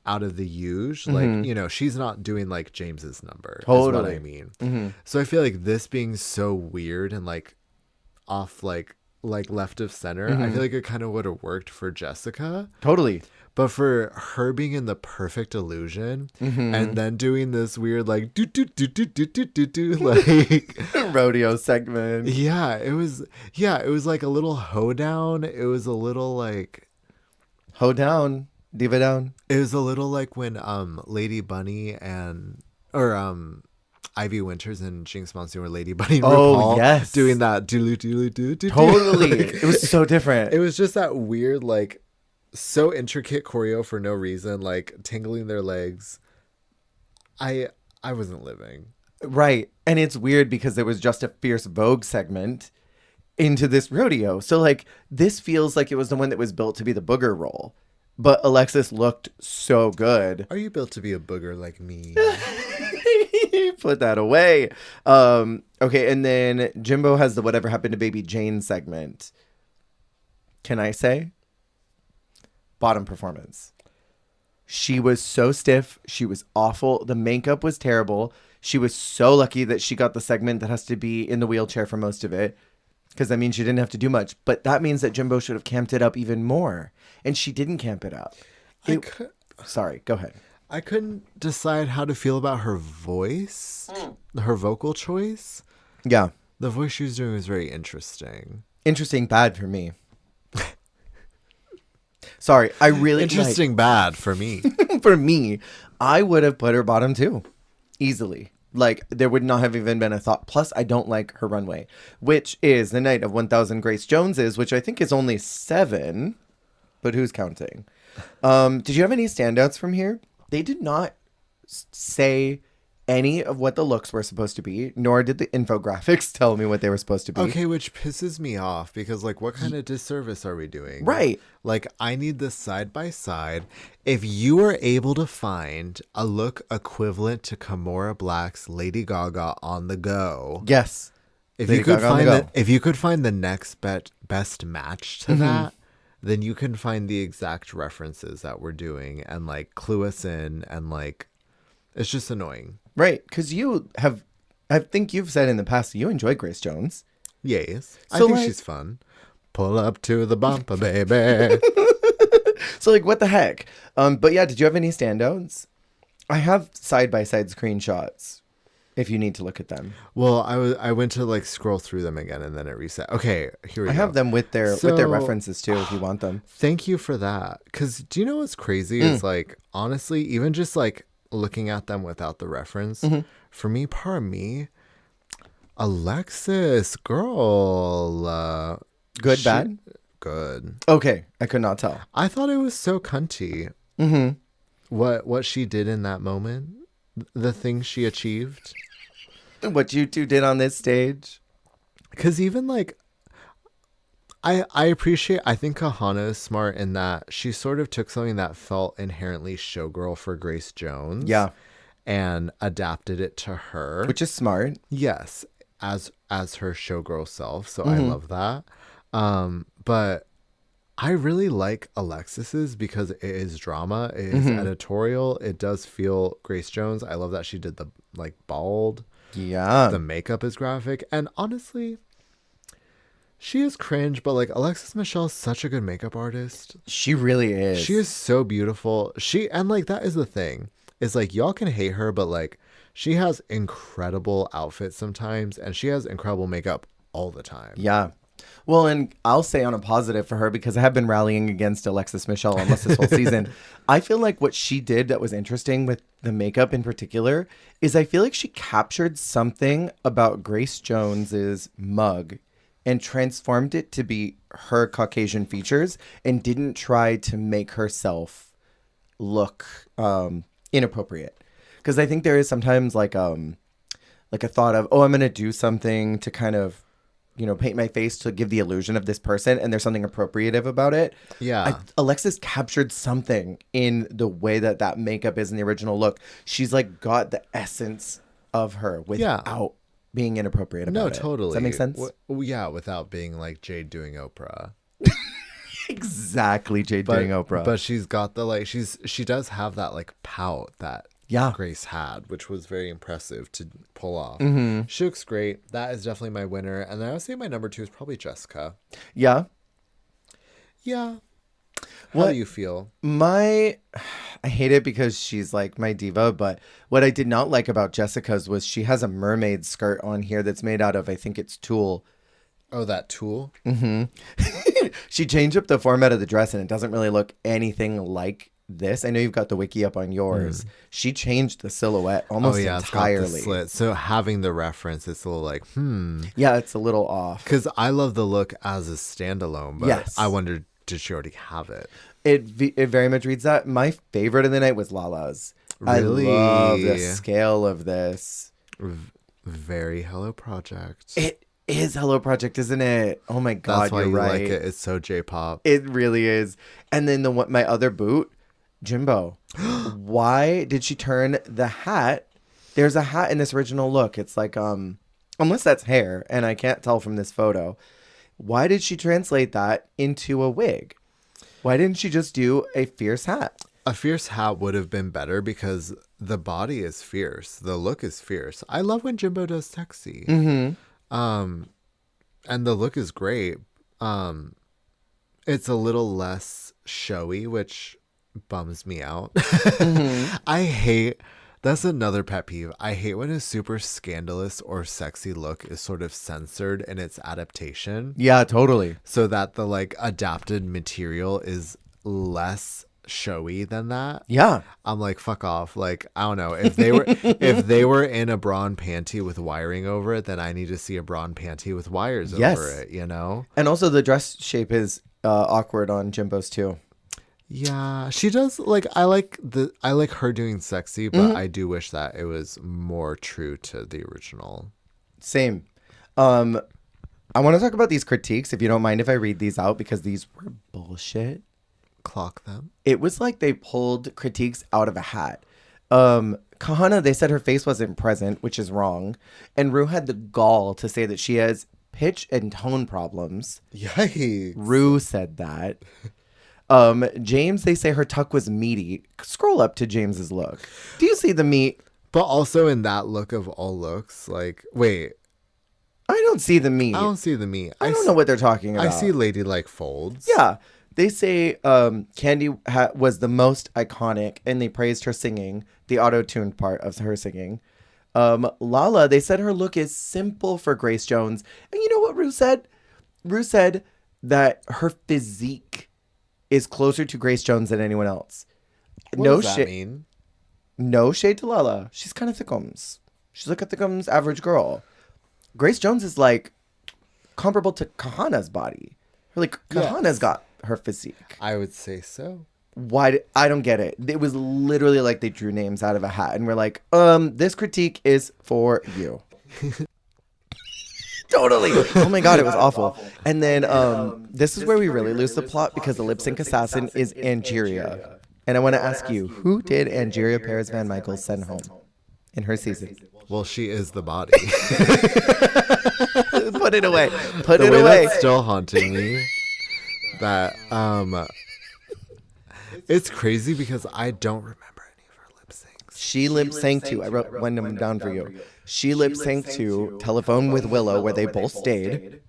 out of the usual, like she's not doing like James's number. Totally. Is what I mean. So I feel like this being so weird and like off like left of center, I feel like it kind of would have worked for Jessica. Totally. But for her being in the perfect illusion and then doing this weird like do do do do do do do do like Rodeo segment. it was like a little hoedown. It was a little like Hoe down. Diva down. it was a little like when Lady Bunny or Ivy Winters and Jinx Monsoon were Lady Bunny and RuPaul yes. doing that do. Totally. Like, It was so different. it was just that weird like so intricate choreo for no reason, like tingling their legs. I wasn't living. Right. And it's weird because there was just a Fierce Vogue segment into this rodeo. So like this feels like it was the one that was built to be the booger role. But Alexis looked so good. Are you built to be a booger like me? Put that away. Okay, and then Jimbo has the Whatever Happened to Baby Jane segment. Can I say? Bottom performance. She was so stiff. She was awful. The makeup was terrible. She was so lucky that she got the segment that has to be in the wheelchair for most of it. Because that means she didn't have to do much. But that means that Jimbo should have camped it up even more. And she didn't camp it up. Sorry, go ahead. I couldn't decide how to feel about her voice, her vocal choice. Yeah. The voice she was doing was very interesting. Interesting bad for me. Sorry, I really interesting bad for me. For me, I would have put her bottom 2 easily. Like, there would not have even been a thought. Plus, I don't like her runway, which is the night of 1,000 Grace Joneses, which I think is only 7, but who's counting? Did you have any standouts from here? They did not say any of what the looks were supposed to be, nor did the infographics tell me what they were supposed to be. Okay, which pisses me off because, like, what kind of disservice are we doing? Right. Like, I need this side by side. If you were able to find a look equivalent to Kimora Black's Lady Gaga on the go. Yes. If you could find the next best match to that, then you can find the exact references that we're doing and, like, clue us in, and, like, it's just annoying. Right, because I think you've said in the past you enjoy Grace Jones. Yes. So, I think she's fun. Pull up to the bumper, baby. So, like, what the heck? But yeah, did you have any standouts? I have side-by-side screenshots if you need to look at them. Well, I went to, like, scroll through them again and then it reset. Okay, here we go. I have them with their references too if you want them. Thank you for that. Because do you know what's crazy? Is, like, honestly, even just, like, looking at them without the reference, for me, Alexis, girl, bad? Good. Okay, I could not tell. I thought it was so cunty. What she did in that moment, the things she achieved, what you two did on this stage. Because even, like, I appreciate, I think Kahana is smart in that she sort of took something that felt inherently showgirl for Grace Jones. Yeah. And adapted it to her. Which is smart. Yes. As her showgirl self. So I love that. But I really like Alexis's because it is drama. It is editorial. It does feel Grace Jones. I love that she did the, like, bald. Yeah. The makeup is graphic. And honestly, she is cringe, but, like, Alexis Michelle is such a good makeup artist. She really is. She is so beautiful. And, like, that is the thing. Is, like, y'all can hate her, but, like, she has incredible outfits sometimes, and she has incredible makeup all the time. Yeah. Well, and I'll say on a positive for her, because I have been rallying against Alexis Michelle almost this whole season. I feel like what she did that was interesting with the makeup in particular is I feel like she captured something about Grace Jones's mug and transformed it to be her Caucasian features and didn't try to make herself look inappropriate. Because I think there is sometimes like a thought of, oh, I'm going to do something to kind of, you know, paint my face to give the illusion of this person, and there's something appropriative about it. Yeah. Alexis captured something in the way that makeup is in the original look. She's, like, got the essence of her without being inappropriate about it. No, totally. Does that make sense? Yeah, without being like Jade doing Oprah. Exactly, Jade doing Oprah. But she's got the, like, she does have that, like, pout that Grace had, which was very impressive to pull off. She looks great. That is definitely my winner. And then I would say my number 2 is probably Jessica. Yeah. Yeah. How do you feel? I hate it because she's, like, my diva, but what I did not like about Jessica's was she has a mermaid skirt on here that's made out of, I think it's tulle. Oh, that tulle? She changed up the format of the dress and it doesn't really look anything like this. I know you've got the wiki up on yours. She changed the silhouette almost entirely. It's got the slit. So having the reference, it's a little like, Yeah, it's a little off. Because I love the look as a standalone, but I wondered, did she already have it? It very much reads that. My favorite of the night was Lala's. Really? I love the scale of this. Very Hello Project. It is Hello Project, isn't it? Oh my God, that's why you're you right. like it. It's so J-pop. It really is. And then my other boot, Jimbo. Why did she turn the hat? There's a hat in this original look. It's like, unless that's hair, and I can't tell from this photo. Why did she translate that into a wig? Why didn't she just do a fierce hat? A fierce hat would have been better because the body is fierce. The look is fierce. I love when Jimbo does sexy. And the look is great. It's a little less showy, which bums me out. That's another pet peeve. I hate when a super scandalous or sexy look is sort of censored in its adaptation. Yeah, totally. So that the like adapted material is less showy than that. Yeah. I'm like, fuck off. Like, I don't know. If they were in a bra and panty with wiring over it, then I need to see a bra and panty with wires over it, you know? And also the dress shape is awkward on Jimbo's too. Yeah, she does I like her doing sexy, but I do wish that it was more true to the original. Same. I want to talk about these critiques, if you don't mind if I read these out, because these were bullshit. Clock them. It was like they pulled critiques out of a hat. Kahana, they said her face wasn't present, which is wrong. And Ru had the gall to say that she has pitch and tone problems. Yikes. Ru said that. James, they say her tuck was meaty. Scroll up to James's look. Do you see the meat? But also in that look of all looks, like, wait. I don't see the meat. I don't see the meat. I don't know what they're talking about. I see ladylike folds. Yeah. They say Candy was the most iconic, and they praised her singing, the auto-tuned part of her singing. Lala, they said her look is simple for Grace Jones. And you know what Ru said? Ru said that her physique is closer to Grace Jones than anyone else. What does that mean? No shade to Lala. She's kind of thickums. She's like a thickums average girl. Grace Jones is like comparable to Kahana's body. Like Kahana's got her physique. I would say so. Why? I don't get it. It was literally like they drew names out of a hat and we're like, this critique is for you. Totally. Oh my God, it was awful. And then this is where we really lose the plot, because the lip sync assassin is Angeria. And I want to ask you, who did Angeria Perez Van Michael send home in her season? Well, she is the body. Put it away. Put the it way away. That's still haunting me. That it's crazy because I don't remember any of her lip syncs. She lip synced to, I wrote one of them down for you. She lip synced to Telephone with Willow, where they both stayed.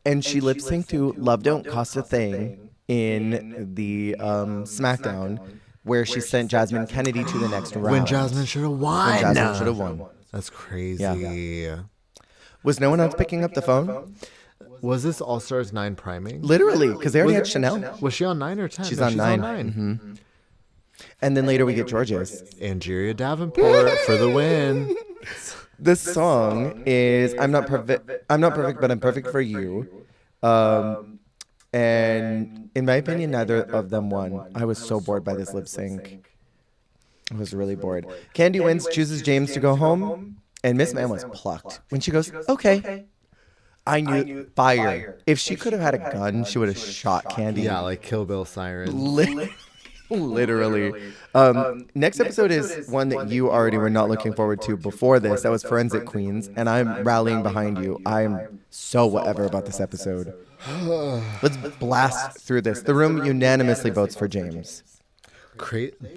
And she lip synced to Love Don't Cost a Thing in the SmackDown, where she sent Jasmine Kennedy to the next round. When Jasmine should have won. When Jasmine should have won. That's crazy. Yeah. Was no one else picking up the phone? Was this All Stars 9 priming? Literally, because they already had Chanel. Was she on 9 or 10? She's on 9. Mm-hmm. And then later we get George's. Angeria Davenport for the win. This song is I'm not perfect, but I'm perfect for you. And in my opinion, neither of them won. I was so bored by this lip sync. I was really bored. Candy wins, chooses James to go home, and Miss Man was plucked. When she goes, okay. I knew fire. If she could have had a gun, she would have shot Candy. Yeah, like Kill Bill siren. Literally. Next episode is one that you already were not looking forward to before this. That was Forensic Queens, and I'm rallying behind you. I'm so whatever about this episode. Let's blast through this. The room unanimously votes for James.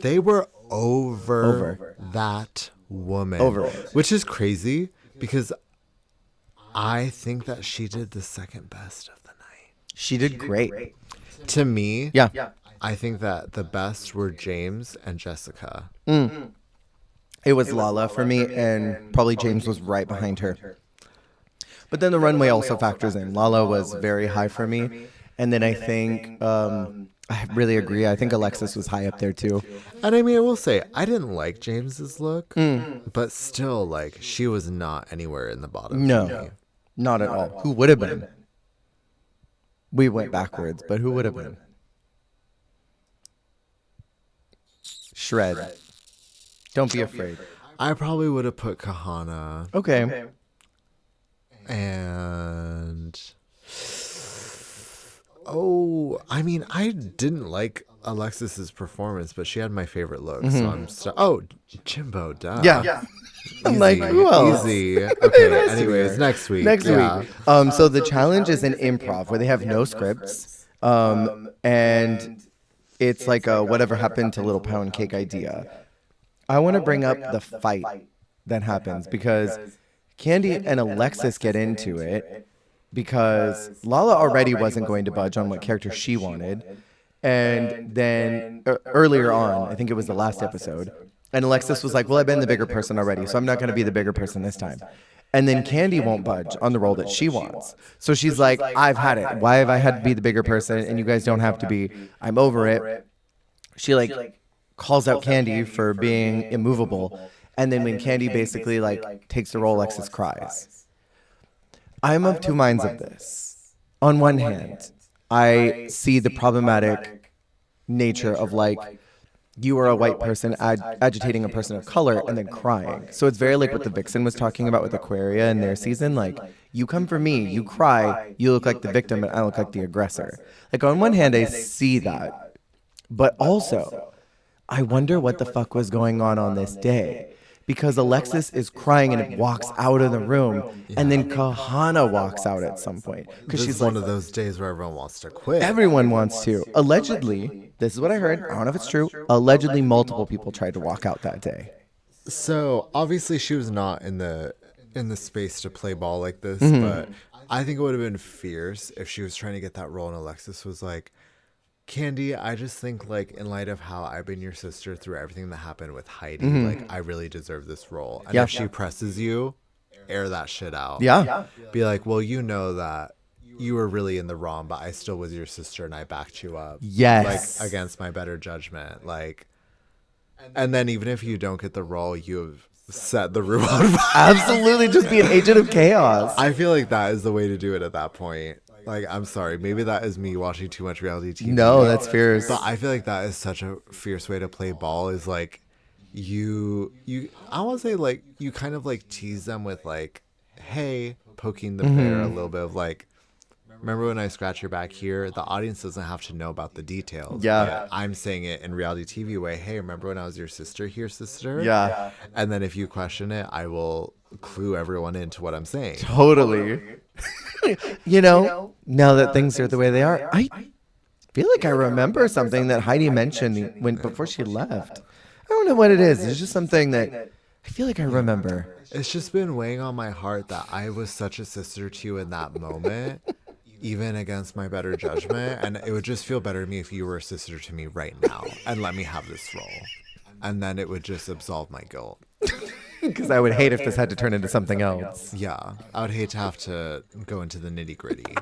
They were over that woman. Over. Which is crazy because I think that she did the second best of the night. She did great. To me, Yeah. I think that the best were James and Jessica. It was Lala for me, and probably James was right behind her. But then the runway also factors in. Lala was very high for me. And then I think, I really agree. I think Alexis was high up there too. And I mean, I will say, I didn't like James's look, but still, like, she was not anywhere in the bottom. No, for me. not at all. Who would have been? We went backwards, but who would have been? Shred. Don't be afraid. I probably would have put Kahana. Okay. And I mean, I didn't like Alexis's performance, but she had my favorite look. So I'm Jimbo, duh. Yeah. I'm like, who else? Easy. Okay. Anyways, next week. Next week. So the challenge is an improv where they have no scripts, and it's like a whatever happened to Little Pound Cake idea. I want to bring up the fight that happens because Candy and Alexis get into it because Lala already wasn't going to budge on what character she wanted. And then earlier on, I think it was the last episode, and Alexis was like, well, I've been the bigger person already, so I'm not going to be the bigger person this time. And then Candy won't budge on the role that she wants. So she's like, I've had it. Why have I had to be the bigger person and you guys don't have to be? I'm over it. She like calls out Candy for being immovable. And then when Candy basically like takes the role, Alexis cries. I'm of two minds of this. On one hand, I see the problematic nature of like, you are a white person agitating a person of color and then crying. So it's very like what the Vixen was talking about with Aquaria in their season. Like, you come for me, you cry, you look like the victim and I look like the aggressor. Like, on one hand, I see that. But also, I wonder what the fuck was going on this day. Because Alexis is crying and walks out of the room, and then Kahana walks out at some point. Because she's one of those days where everyone wants to quit. Everyone wants to. Allegedly, this is what I heard. I don't know if it's true. Allegedly, multiple people tried to walk out that day. So obviously, she was not in the space to play ball like this. But I think it would have been fierce if she was trying to get that role, and Alexis was like, Candy, I just think, like, in light of how I've been your sister through everything that happened with Heidi, like, I really deserve this role. And if she presses you, air that shit out. Yeah. Be like, well, you know that you were really in the wrong, but I still was your sister and I backed you up. Yes. Like, against my better judgment. Like, and then even if you don't get the role, you have set the room on fire. Absolutely, just be an agent of chaos. I feel like that is the way to do it at that point. Like, I'm sorry. Maybe that is me watching too much reality TV. No, that's fierce. But I feel like that is such a fierce way to play ball is like I want to say like you kind of like tease them with like, hey, poking the bear a little bit of like, remember when I scratch your back here? The audience doesn't have to know about the details. Yeah. I'm saying it in reality TV way. Hey, remember when I was your sister here, sister? Yeah. And then if you question it, I will clue everyone into what I'm saying. Totally. You know, now that things are the way they are, I feel like I remember something that Heidi mentioned before she left. I don't know what it is. It's just something that I feel like I remember. It's just been weighing on my heart that I was such a sister to you in that moment, even against my better judgment. And it would just feel better to me if you were a sister to me right now and let me have this role. And then it would just absolve my guilt. Because I would hate if this had to turn into something else. Yeah, I would hate to have to go into the nitty gritty.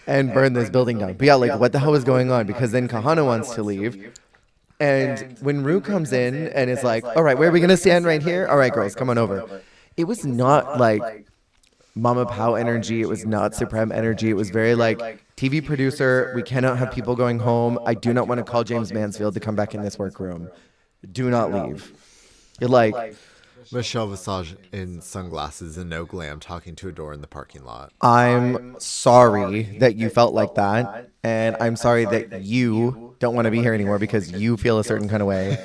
And burn this building down. But yeah, like, what the hell is going on? Because then Kahana wants to leave. And when Ru comes in and is like, all right, where are we going to stand right here? All right, girls, come on over. It was not like Mama Pow energy. It was not Supreme energy. It was very like TV producer. We cannot have people going home. I do not want to call James Mansfield to come back in this workroom. Do not leave. You're like Michelle Visage in sunglasses and no glam talking to a door in the parking lot. I'm sorry that you felt like that. And I'm sorry that you don't want to be here anymore because you feel a certain kind of way.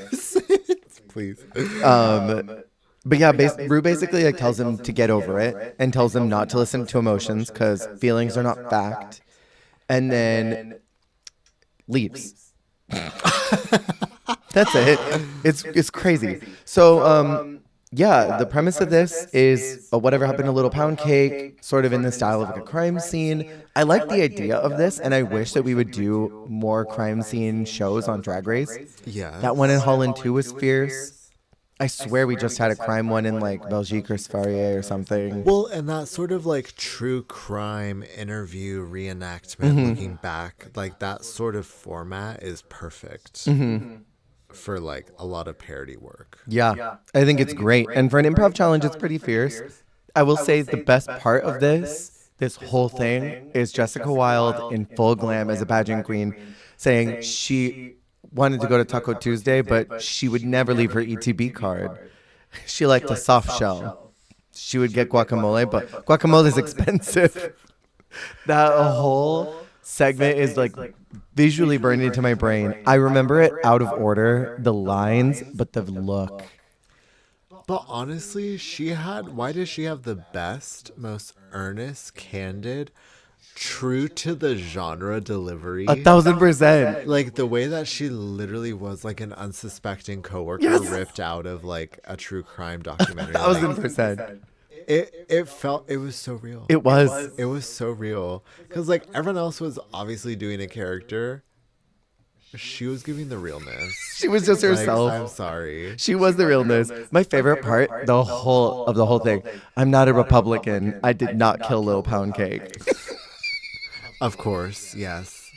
Please. But yeah, Ru basically like tells him to get over it and tells him not to listen to emotions because feelings are not fact. And then leaves. That's it. It's crazy. So, yeah, the premise of this is whatever happened to Little Pound Cake, sort of in the style of like a crime scene. I like the idea of this, and I wish that we would do more crime scene shows on Drag Race. Yeah. That one in Holland 2 was fierce. I swear we just had a crime one in like Belgique or Sverige or something. Well, and that sort of like true crime interview reenactment, looking back, like that sort of format is perfect. For like a lot of parody work. Yeah, I think it's great. And for an improv challenge, it's pretty fierce. I will say the best part of this whole thing is Jessica Wilde in full glam as a pageant queen saying she wanted to go to Taco Tuesday, but she would never leave her ETB card. She liked a soft shell. She would get guacamole, but guacamole is expensive. That whole segment is like visually burned into my brain. I remember it out of order, the lines, but the look. But honestly, why does she have the best, most earnest, candid, true to the genre delivery. 1,000%. Like the way that she literally was like an unsuspecting coworker Yes. ripped out of like a true crime documentary. 1,000%. It felt, it was so real. It was. It was so real because like everyone else was obviously doing a character. She was giving the realness. She was just herself. Like, I'm sorry. She was the realness. My favorite part, the whole thing. I'm not a Republican. I did not kill Lil Pound Cake. Of course, yes.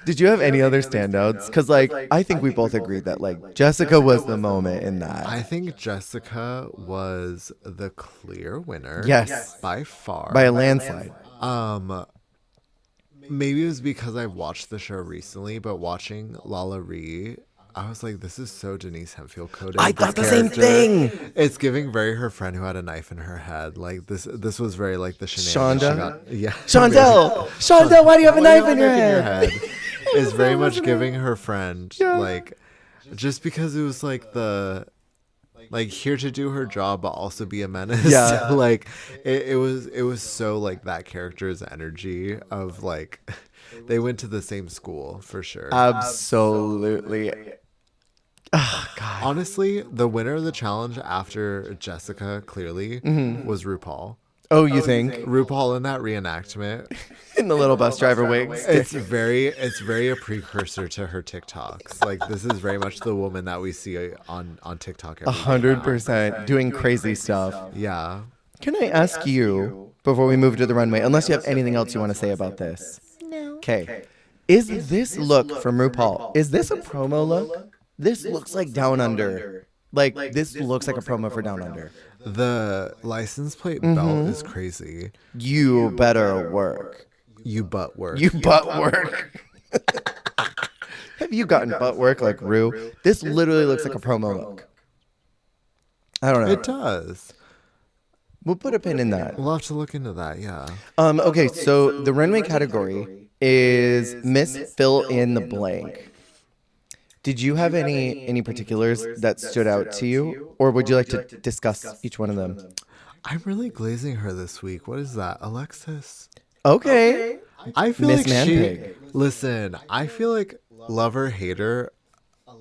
Did you have any other standouts? Because, like, I think we both agreed that, like, Jessica was the moment in that. I think Jessica was the clear winner. Yes. By far. By a landslide. Maybe it was because I watched the show recently, but watching Lala Ree, I was like, this is so Denise Hemphill coded. I thought the same thing. It's giving very her friend who had a knife in her head. Like this was very like the shenanigans. Shonda? Yeah. Shonda, why do you have a knife in your head? It's very much giving her friend, like, just because it was like the, like, here to do her job but also be a menace. Yeah. Like it was so like that character's energy of like they went to the same school for sure. Absolutely. Oh, God. Honestly, the winner of the challenge after Jessica clearly was RuPaul. Oh, you think? RuPaul in that reenactment. In the little bus driver wigs. It's very a precursor to her TikToks. Like this is very much the woman that we see on TikTok every day. 100% doing crazy stuff. Yeah. Can I ask you, before we move to the runway, unless you have anything else you want to say about this? No. Okay. Is this look from RuPaul, is this a promo look? This looks like Down Under. Like, this looks like a promo for Down Under. The license plate belt is crazy. You better work. You butt work. You butt work. Have you gotten butt work like Ru? This literally looks like a promo look. I don't know. It does. We'll put a pin in that. We'll have to look into that, yeah. Okay, so the runway category is Miss Fill in the Blank. Did you have any particulars that stood out to you? Or would you like to discuss each one of them? I'm really glazing her this week. What is that? Alexis? Okay. I feel Miss like Manpig. Listen, I feel like lover, hater,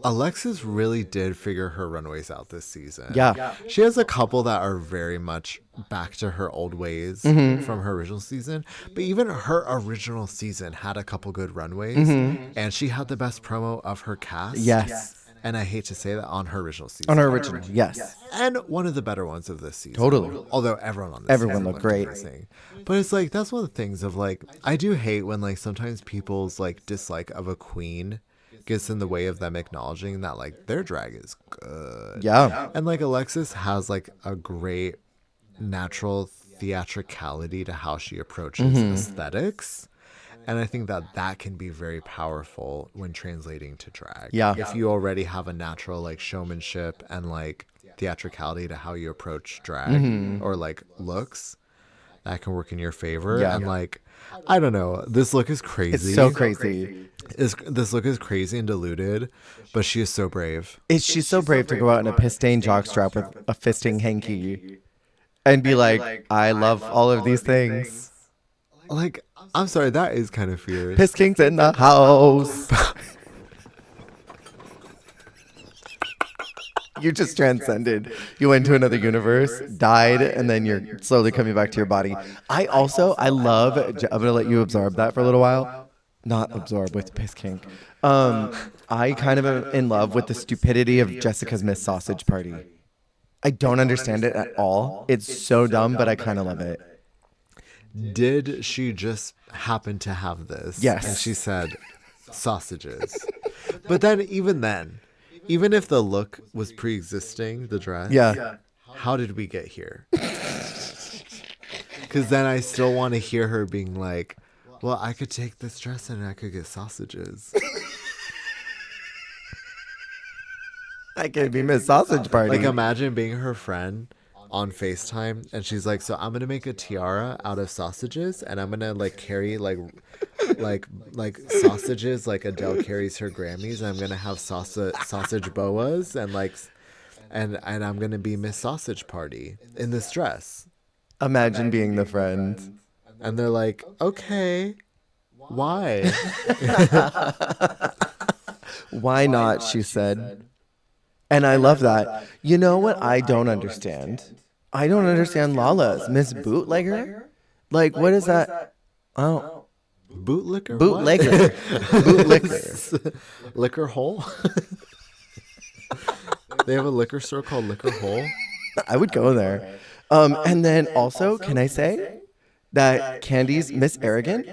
Alexis really did figure her runways out this season. Yeah. She has a couple that are very much back to her old ways from her original season. But even her original season had a couple good runways. And she had the best promo of her cast. Yes. And I hate to say that, on her original season. On her original, yes. And one of the better ones of this season. Totally. Although everyone on this Everyone season looked great. amazing. But it's like, that's one of the things of like, I do hate when like sometimes people's like dislike of a queen gets in the way of them acknowledging that like their drag is good. Yeah. And like Alexis has like a great natural theatricality to how she approaches aesthetics. And I think that that can be very powerful when translating to drag. Yeah. If you already have a natural like showmanship and like theatricality to how you approach drag or like looks, that can work in your favor. Yeah. And like, I don't know, this look is crazy. It's so crazy. This look is crazy and diluted, but she is so brave. She's so brave to go out in a piss-stained jockstrap with a fisting hanky and be like, I love all of these things. Like, I'm sorry, that is kind of fierce. Piss King's in the house. You just transcended. You went to another universe, died, and then you're slowly coming back to your body. I love, I'm going to let you absorb that for a little while. Not absorb with Piss King. I kind of am in love with the stupidity of Jessica's Miss Sausage Party. I don't understand it at all. It's so dumb, but I kind of love it. Did she just happen to have this? Yes. And she said, sausages. But then, even if the look was pre-existing, the dress, how did we get here? Because then I still want to hear her being like, well, I could take this dress and I could get sausages. I could be Miss Sausage Party. Like, imagine being her friend on FaceTime and she's like, so I'm gonna make a tiara out of sausages and I'm gonna like carry like sausages like Adele carries her Grammys, and I'm gonna have sausage boas and like and I'm gonna be Miss Sausage Party in this dress. Imagine being the friend And they're like, okay, why? Why not, she said. And I love that. You know what I don't understand? I don't understand Lala's. Miss Bootlegger? Like, what is that? Oh, Bootlicker? bootlegger. Bootlicker. Liquor Hole? They have a liquor store called Liquor Hole. I would go there. And then also, can I say that Candy's Miss Arrogant?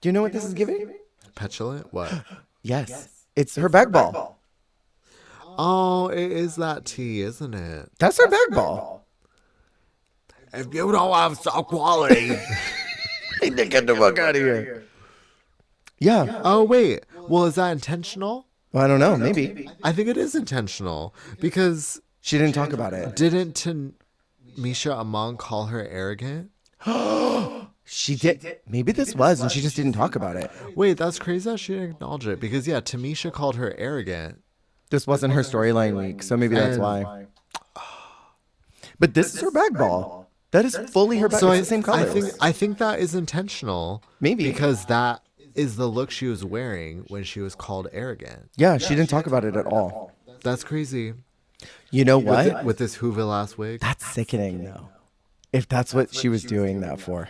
Do you know what this is giving? Petulant? What? Yes. It's her bag ball. Oh, it is that tea, isn't it? That's her bag ball. If you don't have some quality. Get the fuck out of here. Yeah. Oh, wait. Well, is that intentional? Well, I don't know. Maybe. I think it is intentional because She didn't talk about it. didn't Misha Amon call her arrogant? She did. Maybe this was, and she just didn't talk about it. Wait, that's crazy that she didn't acknowledge it because, yeah, Tamisha called her arrogant. This wasn't her storyline week, so maybe that's why. But this is her bag ball. That is fully her bag. So It's the same colors. I think that is intentional. Maybe. Because that is the look she was wearing when she was called arrogant. Yeah, she didn't talk about it at all. That's crazy. You know what? With this Whoville ass wig. That's sickening, though. If that's what she was doing that for.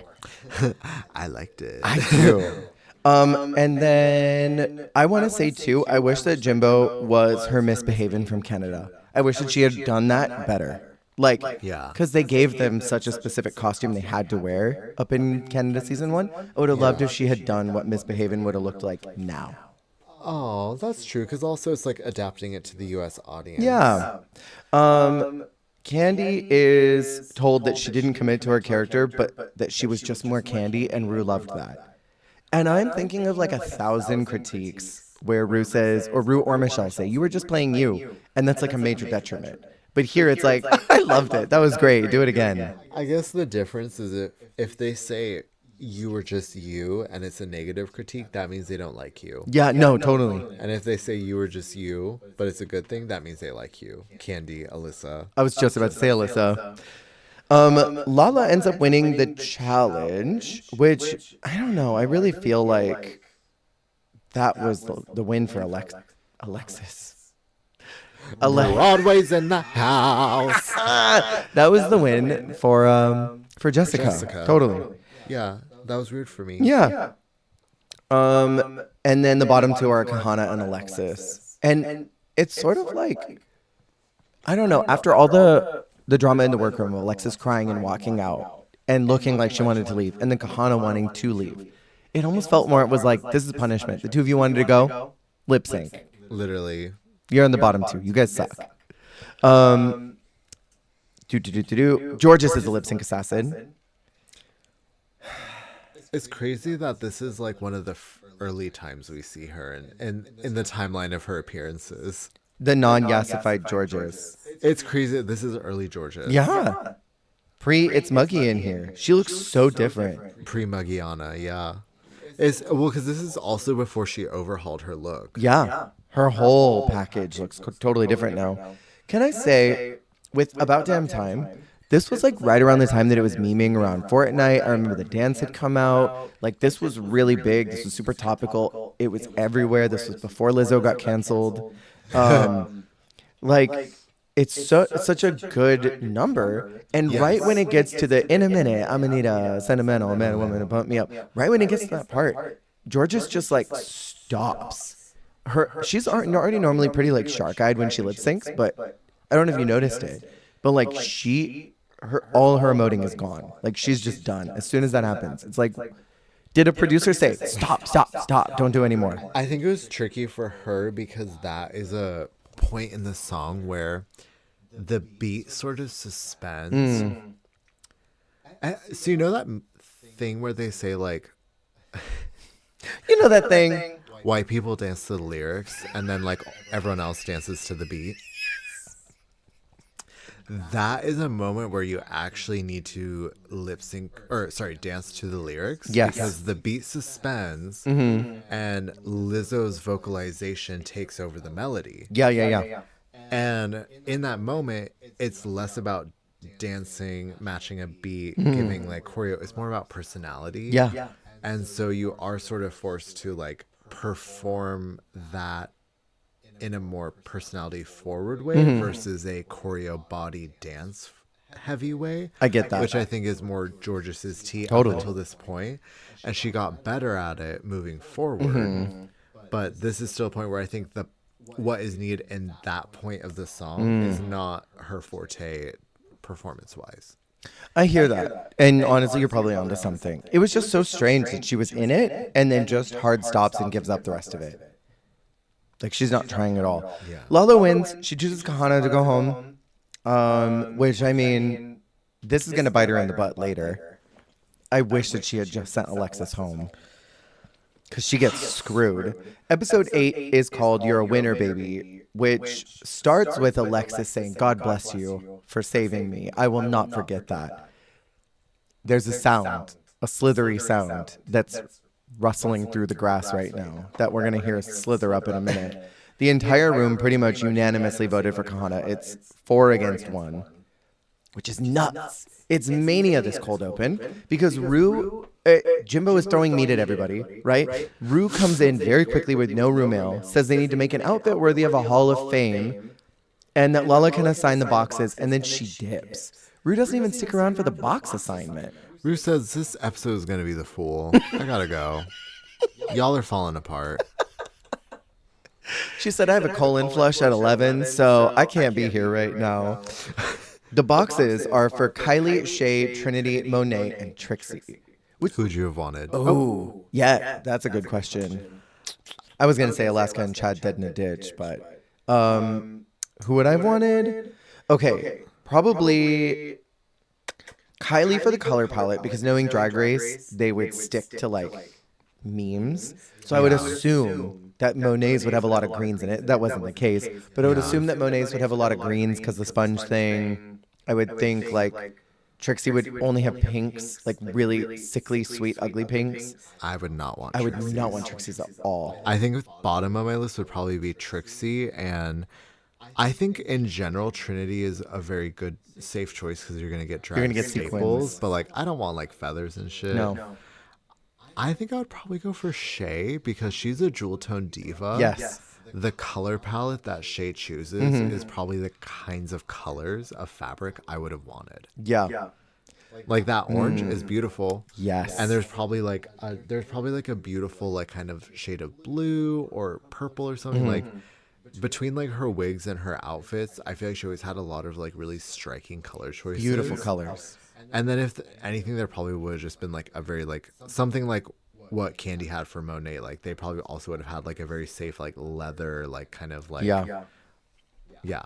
I liked it. I do. And then I want to say, too, I wish that Jimbo was her misbehaving from Canada. I wish that she had done that better. Like, Yeah. because they gave them such a specific costume they had to wear up in Canada season 1. I would have loved if she had done what misbehaving would have looked like now. Oh, that's true. Because also it's like adapting it to the U.S. audience. Yeah. Candy is told that she didn't commit to her character, but that she was just more Candy, and Rue loved that. And I'm thinking of like 1,000 critiques where Rue says, or Rue or Michelle say, you were just playing you. And that's like a major detriment. But here it's like, I loved it. That was great. Do it again. I guess the difference is if they say you were just you and it's a negative critique, that means they don't like you. Yeah, no, totally. And if they say you were just you, but it's a good thing, that means they like you. Candy, Alyssa. I was just about to say Alyssa. Lala ends up winning the challenge, which, I don't know, I really feel like that was the win for Alexis. Broadway's in the house. That was the win for Jessica. Totally. Yeah, that was weird for me. Yeah. And then the bottom two are Kahana and Alexis. And it's sort of like, I don't know, after all the drama in the workroom, Alexis crying and walking out and looking like she wanted to leave, and then Kahana wanting to leave, it almost felt more, it was like, this is punishment. The two of you wanted to go, lip sync. Literally. You're in the bottom two. You guys suck. Georges is a lip sync assassin. It's crazy that this is like one of the early times we see her in the timeline of her appearances. The non-yassified Georges. It's crazy. This is early Georgia. Yeah. It's Muggy in here. She looks so different. Pre-Muggiana, yeah. Because this is also before she overhauled her look. Yeah. Her whole package looks totally different now. Can I say, with About Damn Time, this was like right around the time that it was memeing around Fortnite. I remember the dance had come out. Like, this was really big. This was super topical. It was everywhere. This was before Lizzo got canceled. It's such a good number. And right when it gets to the, in a minute, I'm gonna need a sentimental man or woman to pump me up. Right when it gets to that part, Georges just like stops. She's already normally pretty like shark-eyed when she lip syncs, but I don't know if you noticed it. But like all her emoting is gone. Like, she's just done. As soon as that happens, it's like, did a producer say, stop, don't do anymore? I think it was tricky for her because that is a point in the song where the beat sort of suspends. So you know that thing where they say like, you know that thing? White people dance to the lyrics and then like everyone else dances to the beat. That is a moment where you actually need to dance to the lyrics. Yes. Because the beat suspends and Lizzo's vocalization takes over the melody. Yeah. And in that moment, it's less about dancing, matching a beat, giving like choreo. It's more about personality. Yeah. And so you are sort of forced to like perform that in a more personality forward way versus a choreo body dance heavy way. I get that. Which I think is more George's tea Totally. up until this point. And she got better at it moving forward. But this is still a point where I think what is needed in that point of the song is not her forte performance wise. I hear that. And honestly, you're probably onto something. It was just so strange that she was in it and then just hard stops and gives up the rest of it. Like, she's not trying at all. Yeah. Lala wins. She chooses Kahana to go home. Which, I mean, this is going to bite her in the butt later. I wish that she had just sent Alexis home. Because she gets screwed. Episode 8 is called You're a Winner, Baby, which starts with Alexis saying, God bless you for saving me. I will not forget that. There's a sound, a slithery sound that's rustling through the grass right now that we're going to hear slither up in a minute. The entire room pretty much unanimously voted for Kahana. It's 4 against 1, which is nuts. It's mania this cold open because Jimbo is throwing meat at everybody, right? Ru comes in very quickly with no room mail, says they need to make an outfit worthy of a Hall of Fame, and that Lala can assign the boxes, and then she dips. Ru doesn't even stick around for the box assignment. Ru says, this episode is going to be the fool. I gotta go. Y'all are falling apart. She said, I have a colon flush at 11, so I can't be here right now. The boxes are for Kylie, Shay, Trinity, Monet, and Trixie. Who'd you have wanted? Oh, yeah, that's a good question. I was going to say Alaska and Chad dead in a ditch, but who would I have wanted? Okay, probably Kylie for the color palette, because knowing Drag Race, they would stick to like memes. So I would assume that Monet's would have a lot of greens in it. That wasn't the case, but I would assume that Monet's would have a lot of greens because the sponge thing. I would think like Trixie would only have pinks, like really sickly, sweet, ugly pinks. I would not want I Trixie's. would not want Trixie's at all. I think bottom of my list would probably be Trixie, and I think in general Trinity is a very good safe choice because you're gonna get drag staples, sequins. but like I don't want like feathers and shit. No. I think I would probably go for Shay because she's a jewel tone diva. Yes. The color palette that Shay chooses is probably the kinds of colors of fabric I would have wanted. Yeah. Like that orange is beautiful. Yes. And there's probably like a beautiful like kind of shade of blue or purple or something like between like her wigs and her outfits. I feel like she always had a lot of like really striking color choices. Beautiful colors. And then if anything, there probably would have just been like a very like something like what Candy had for Monet. Like they probably also would have had like a very safe like leather like kind of like yeah.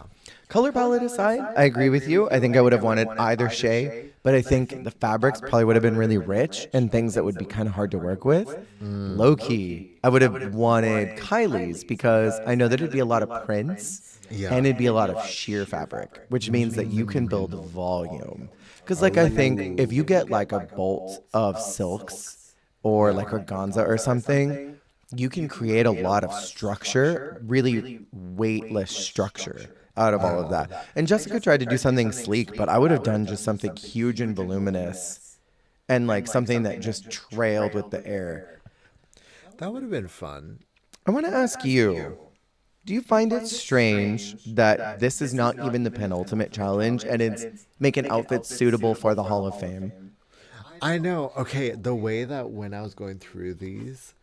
Color palette aside, I agree with you. I think I would have wanted either Shay, but I think the fabrics probably would have been really rich and things that would be kind of hard to work with. Low key, I would have wanted Kylie's because I know that it'd be a lot of prints and it'd be a lot of sheer fabric, which means that you can build volume. Because like I think if you get like a bolt of silks or like organza or something, you can create a lot of structure, really weightless structure out of all of that. And Jessica tried to do something sleek, but I would have done just something huge and voluminous and like something that just trailed with the air. That would have been fun. I want to ask you, do you find it strange that this is not even the penultimate challenge and it's make an outfit suitable for the Hall of Fame? I know. Okay, the way that when I was going through these,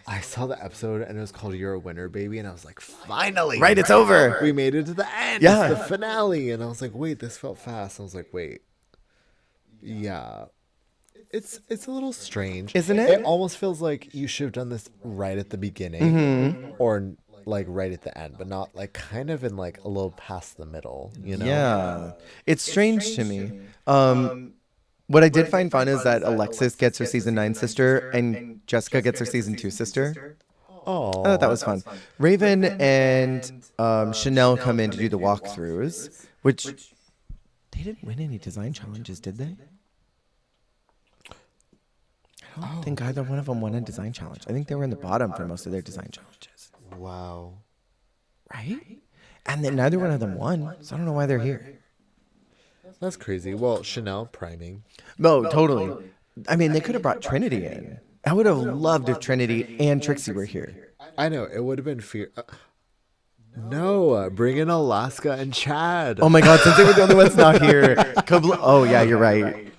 I saw the episode and it was called You're a Winner, Baby. And I was like, finally. Right, it's over. We made it to the end. Yeah. It's the finale. And I was like, wait, this felt fast. I was like, wait. Yeah. It's a little strange. Isn't it? It almost feels like you should have done this right at the beginning or like right at the end, but not like kind of in like a little past the middle, you know? Yeah. It's strange to me. What I did find fun is that Alexis gets her season 9 sister and Jessica gets her season 2 sister. Oh, I thought that was fun. Raven and Chanel come in to do the walkthroughs, which they didn't win any design challenges, did they? I don't think either one of them won a design challenge. I think they were in the bottom for most of their design challenges. wow. Right? And then neither one of them won, so I don't know why they're here. That's crazy. Well, Chanel priming. No, totally. I mean, they could have brought Trinity in. I would have loved if Trinity and Trixie were here. I know it would have been fear. No, bring in Alaska and Chad. Oh my God, since they were the only ones not here. Oh yeah, you're right.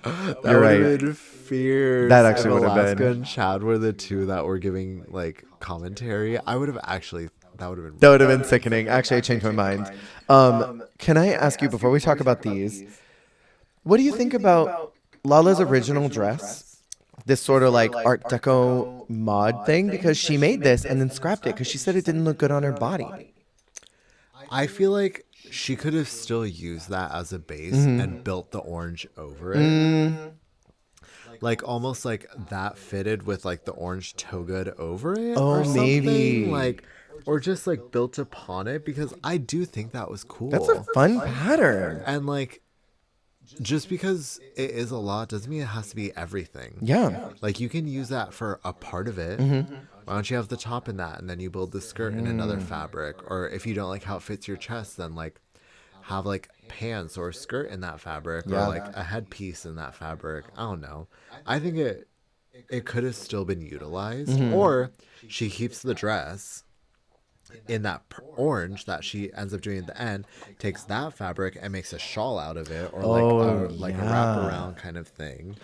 You're right. Would have been fierce. That actually If would have been. Alaska and Chad were the two that were giving like commentary. I would have actually. That would have been. That would have been sickening. Actually, I changed my mind. Can I ask you before we talk about these? What do you think about Lala's original dress? This sort of like Art Deco mod thing, because she made this and then scrapped it because she said it didn't look good on her body. I feel like she could have still used that as a base and built the orange over it. Like almost like that fitted with like the orange toga over it. Oh, or something. maybe. Like, or just like built upon it, because I do think that was cool. That's a fun pattern. And like, just because it is a lot doesn't mean it has to be everything. Yeah. Like you can use that for a part of it. Why don't you have the top in that and then you build the skirt in another fabric? Or if you don't like how it fits your chest, then like have like pants or a skirt in that fabric or like a headpiece in that fabric. I don't know. I think it could have still been utilized. Or she keeps the dress in that orange that she ends up doing at the end, takes that fabric and makes a shawl out of it, or like a wraparound kind of thing.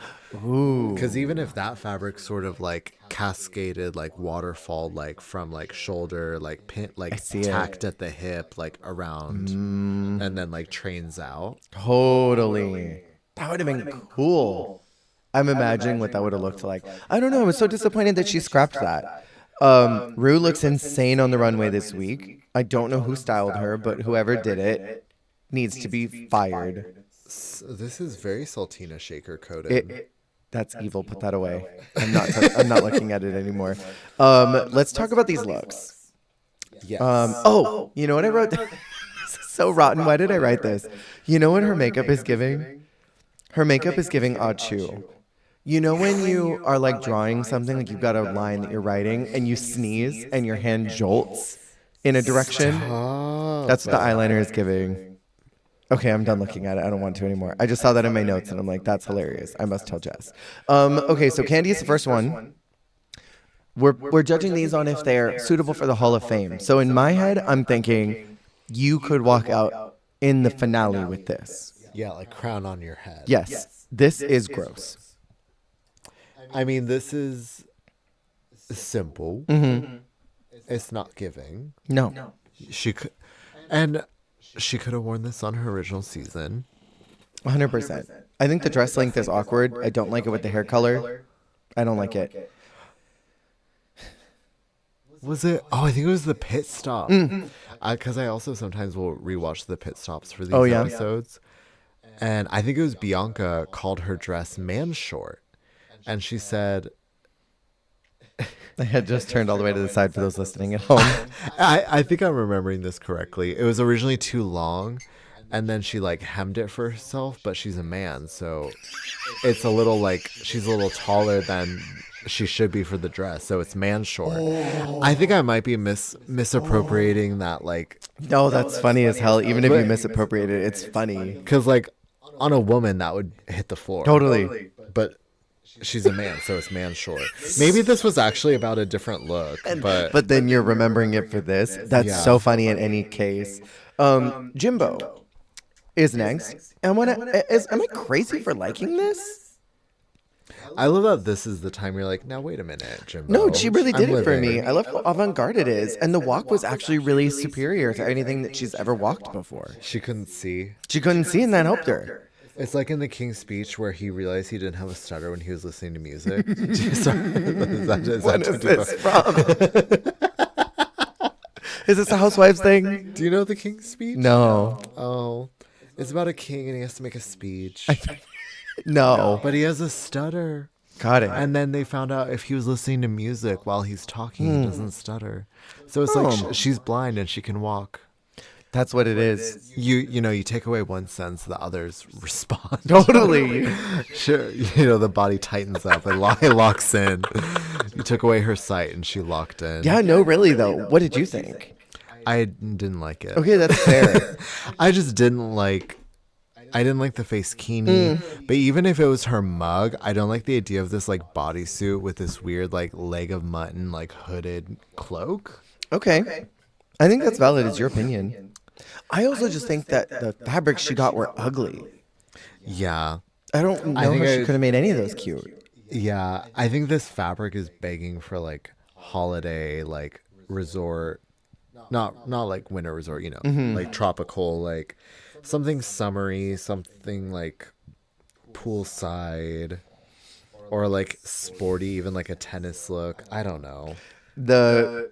Ooh. Because even if that fabric sort of like cascaded, like waterfall, like from like shoulder, like pin, like tacked at the hip, like around, and then like trains out. Totally. That would have been cool. I'm imagining what that would have looked like. I don't know. I was so disappointed that she scrapped that. Ru looks insane on the runway this week. I don't know who styled her, but whoever did it needs to be fired. This is very Saltina Shaker coded. That's evil. Put that away. I'm not looking at it anymore. Let's talk about these looks. Yes. You know what I wrote? This is so rotten. Why did I write this? You know what her makeup is giving? Her makeup is giving Achu. You know when you are like drawing something, like you've got a line that you're writing and you sneeze and your hand jolts in a direction? That's what the eyeliner is giving. Okay, I'm done looking at it. I don't want to anymore. I just saw that in my notes and I'm like, that's hilarious. I must tell Jess. Okay, so Candy is the first one. We're judging these on if they're suitable for the Hall of Fame. So in my head, I'm thinking you could walk out in the finale with this. Yeah, like crown on your head. Yes, this is gross. I mean, this is simple. It's not giving. No. She could have worn this on her original season. 100%. I think the dress length is awkward. I don't like it with the hair color. I don't like it. Was it? Oh, I think it was the pit stop. Because I also sometimes will rewatch the pit stops for these episodes. And I think it was Bianca called her dress man short. And she said... I had just turned all the way to the side for those listening at home. I think I'm remembering this correctly. It was originally too long. And then she like hemmed it for herself. But she's a man. So it's a little like... She's a little taller than she should be for the dress. So it's man short. I think I might be misappropriating that like... No, that's funny as hell. Even if you misappropriate it, it's funny. Because like on a woman, that would hit the floor. Totally. But... She's a man, so it's man short. Maybe this was actually about a different look, but then you're remembering it for this. That's so funny in any case. Jimbo is next. Am I crazy for liking this? I love that this is the time you're like, now wait a minute, Jimbo. No, she really did it for me. I love how avant-garde it is, and the walk was actually really superior to anything that she's ever walked before. She couldn't see. She couldn't see, and that helped her. It's like in the King's Speech where he realized he didn't have a stutter when he was listening to music. When is this from? Is this a Housewives thing? Do you know the King's Speech? No. Oh. It's about a king and he has to make a speech. No. But he has a stutter. Got it. And then they found out if he was listening to music while he's talking, he doesn't stutter. So it's like she's blind and she can walk. That's what it is. You take away one sense, the others respond. Totally. Sure. The body tightens up and locks in. You took away her sight and she locked in. Yeah, no, really, though. What did you think? I didn't like it. Okay, that's fair. I just didn't like... I didn't like the face kini, but even if it was her mug, I don't like the idea of this like bodysuit with this weird like leg of mutton like hooded cloak. Okay. I think that's valid. It's your opinion. I also just think that the fabrics she got were ugly. Yeah. I don't know how she could have made any of those cute. Yeah, I think this fabric is begging for like holiday like resort, not like winter resort, you know, like tropical, like something summery, something like poolside, or like sporty, even like a tennis look. I don't know. The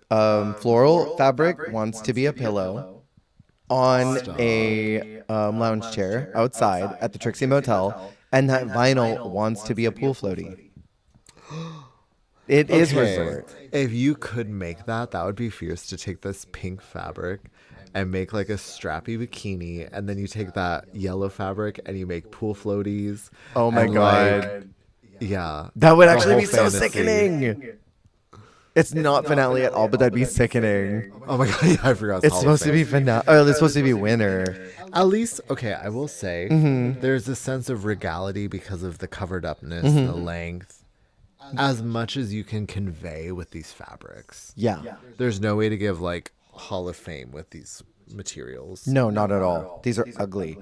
floral fabric wants to be a pillow on a lounge chair outside at the Trixie Motel, and that vinyl wants to be a pool floaty. It is resort. If you could make that, that would be fierce to take this pink fabric and make like a strappy bikini, and then you take that yellow fabric and you make pool floaties. Oh my God. Yeah. That would The actually whole be so fantasy. sickening. It's not finale at all, but that'd be sickening. Oh my God, yeah, I forgot. It's supposed to be finale. Oh, it's supposed to be winter. At least, okay, I will say there's a sense of regality because of the covered upness, the length, as much as you can convey with these fabrics. Yeah. There's no way to give like Hall of Fame with these materials. No, not at all. These are ugly.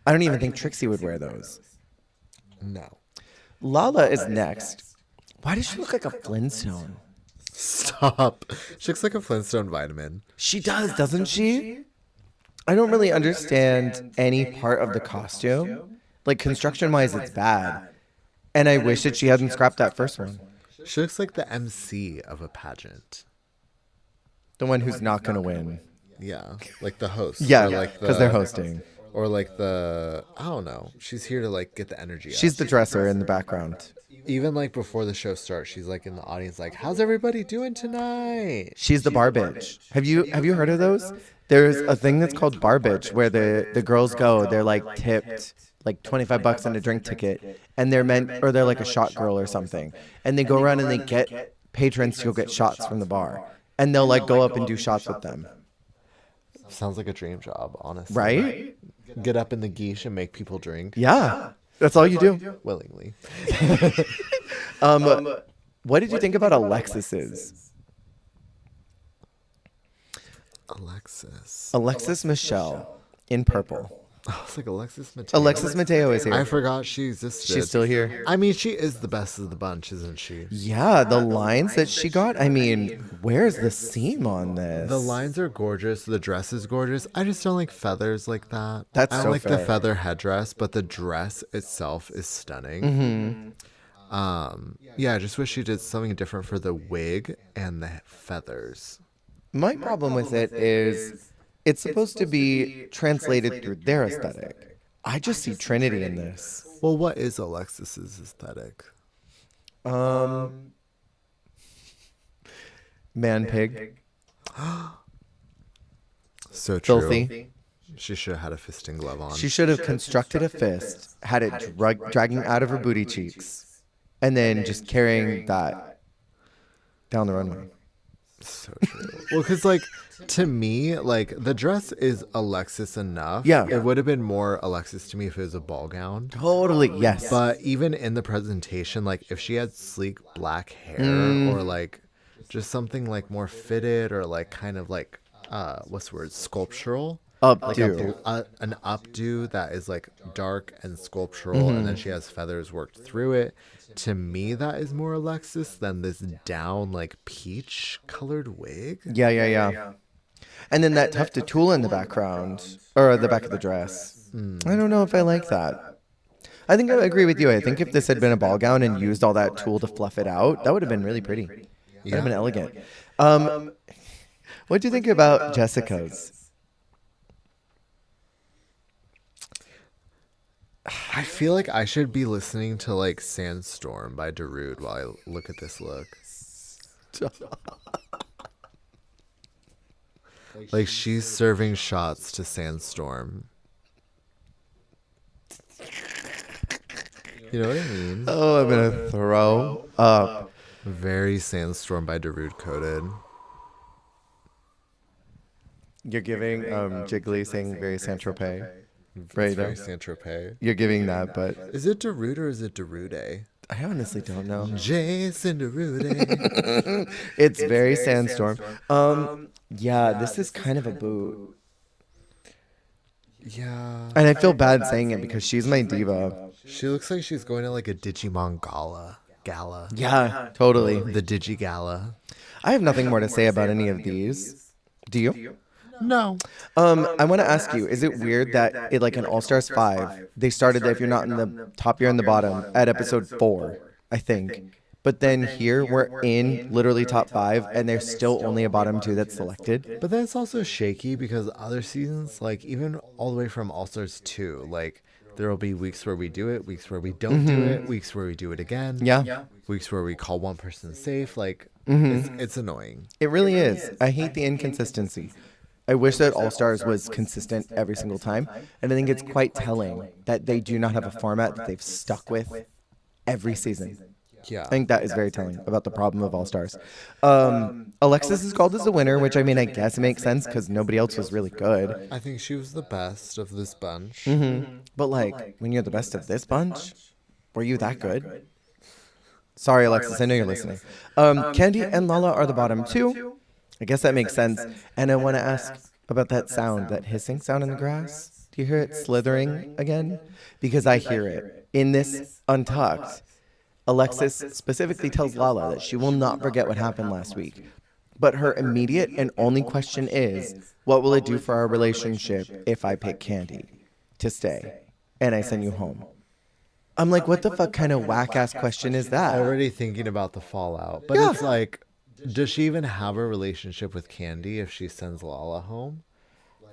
I don't even think Trixie would wear those. No. Lala is next. Why does she look like a Flintstone? Stop. She looks like a Flintstone vitamin. She does, doesn't she? I don't really understand any part of the costume. Like, construction-wise, it's bad. And I wish that she hadn't scrapped that first one. She looks like the MC of a pageant. The one who's not going to win. Yeah. Like the host. Yeah, Or like because they're hosting. Or like the, I don't know. She's here to like get the energy out. She's the dresser in the background. Even like before the show starts, she's like in the audience like, how's everybody doing tonight? She's the bar bitch. Have you heard of those? There's a thing that's called bar bitch where the girls go, they're like tipped like $25 on a drink ticket, and they're like a shot girl or something. And they go around and they get patrons to go get shots from the bar. And they'll like go up and do shots with them. Sounds like a dream job, honestly. Right? Get up in the geesh and make people drink. Yeah. That's all you do. Willingly. What did you think about Alexis's? Alexis Michelle in purple. I was like, Alexis Mateo. Alexis Mateo is here. I forgot she existed. She's still here. I mean, she is the best of the bunch, isn't she? Yeah, the lines that she got. I mean, where's the seam on this? The lines are gorgeous. The dress is gorgeous. I just don't like feathers like that. That's I don't so like fair. the feather headdress, but the dress itself is stunning. Yeah, I just wish she did something different for the wig and the feathers. My problem with it is it's supposed to be translated through their aesthetic. I just see Trinity in this. Well, what is Alexis's aesthetic? Man pig. So true. Filthy. She should have had a fisting glove on. She should have constructed a fist, had it dragging out of her booty cheeks, and then just carrying that down the runway. So true. Well, because like to me, like the dress is Alexis enough. Yeah. It would have been more Alexis to me if it was a ball gown. Totally, yes. But even in the presentation, like if she had sleek black hair or like just something like more fitted or like kind of like what's the word, sculptural. Updo. Like an updo that is like dark and sculptural, and then she has feathers worked through it. To me, that is more Alexis than this down like peach colored wig. Yeah. And then that tuft of tulle in the background, or the back of the dress. I don't know if I like that. I think I agree with you. I think if this had been a ball gown and used all that tulle to fluff it out, that would have been really pretty. That would have been elegant. What do you think about Jessica's? I feel like I should be listening to like Sandstorm by Darude while I look at this look. Like she's serving shots to Sandstorm. You know what I mean? Oh, I'm going to throw up. Very Sandstorm by Darude coded. You're giving Jiggly saying very Saint-Tropez. right It's very now. Saint-Tropez. You're giving that, but Is it Derude or is it Derude? I honestly don't know. Jason Derude. It's very Sandstorm. Yeah, this is kind of a boot. Yeah. And I feel bad saying it because she's my diva. She looks like she's going to like a Digimon gala. Yeah, totally. The Digi Gala. I have nothing more to say about any of these. Do you? No. I want to ask you, is it weird that it, like in All Stars 5, they started that if you're not in the top, you're in the bottom at episode 4, I think. But then here we're in literally top 5 and there's still only a bottom 2 that's selected. But that's also shaky because other seasons, like even all the way from All Stars 2, like there will be weeks where we do it, weeks where we don't do it, weeks where we do it again. Yeah. Weeks where we call one person safe. Like it's annoying. It really is. I hate the inconsistency. I wish that All Stars was consistent every single time. And I think it's quite telling that they do not have a format that they've stuck with every season. Yeah. I think that is very telling about the problem of All Stars. Alexis is called as the winner, which I mean, I guess makes sense because nobody else was really good. I think she was the best of this bunch. But like, when you're the best of this bunch, were you that good? Sorry, Alexis, I know you're listening. Candy and Lala are the bottom 2. I guess that makes sense. And I want to ask about that sound, that hissing sound in the grass. Do you hear it slithering again? Because I hear it. In this Untucked, Alexis specifically tells Lala that she will not forget what happened last week. But her immediate and only question is, what will it do for our relationship if I pick Candy to stay and I send you home? I'm like, what the fuck kind of whack-ass question is that? Already thinking about the fallout. But it's like, does she even have a relationship with Candy if she sends Lala home?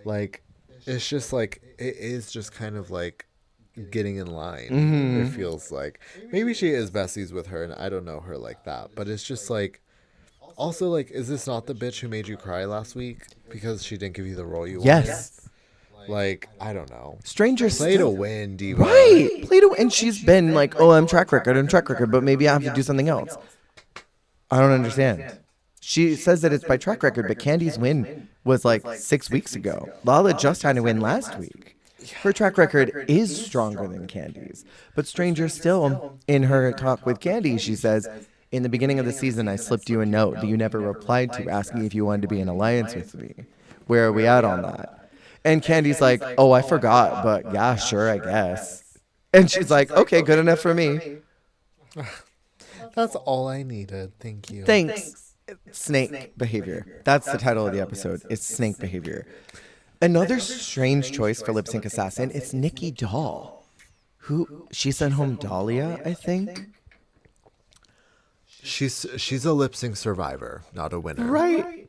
Like, it's just like, it is just kind of like getting in line. It feels like maybe she is besties with her and I don't know her like that, but it's just like, also like, is this not the bitch who made you cry last week because she didn't give you the role you wanted? Yes. Like, I don't know. Strangers Play to win, diva. Right. Play to win. And she's been like, oh, I'm track record, but maybe I have to do something else. I don't understand. She says that it's by track record, but Candy's win was like 6 weeks ago. Lala just had a win last week. Her track record is stronger than Candy's. But stranger still, in her talk with Candy, she says, in the beginning of the season, I slipped you a note that you never replied to asking if you wanted to be in alliance with me. Where are we at on that? And Candy's like, oh, I forgot, but yeah, sure, I guess. And she's like, okay, good enough for me. That's all I needed. Thank you. Thanks. Snake behavior. That's the title of the episode. It's snake behavior. Another strange choice for lip sync assassin. It's Nikki Doll, who she sent home Dahlia, I think. She's a lip sync survivor, not a winner. Right.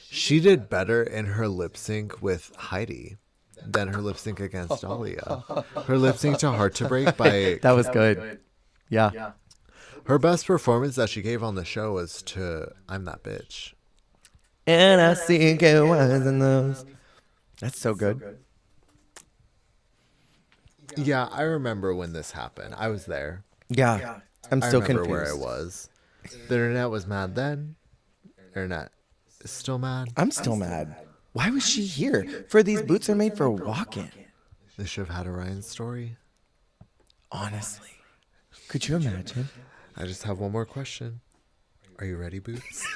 She did better in her lip sync with Heidi than her lip sync against Dahlia. Her lip sync to Heart to Break by That was good. Yeah. Her best performance that she gave on the show was to I'm That Bitch. And I see good ones in those. That's so good. Yeah, I remember when this happened. I was there. Yeah. I'm I still remember confused. where I was. The internet was mad then. Internet is still mad. I'm still mad. Why was she here? For these boots are made for walking. They should have had a Ryan story. Honestly. Could you imagine? I just have one more question. Are you ready, Boots?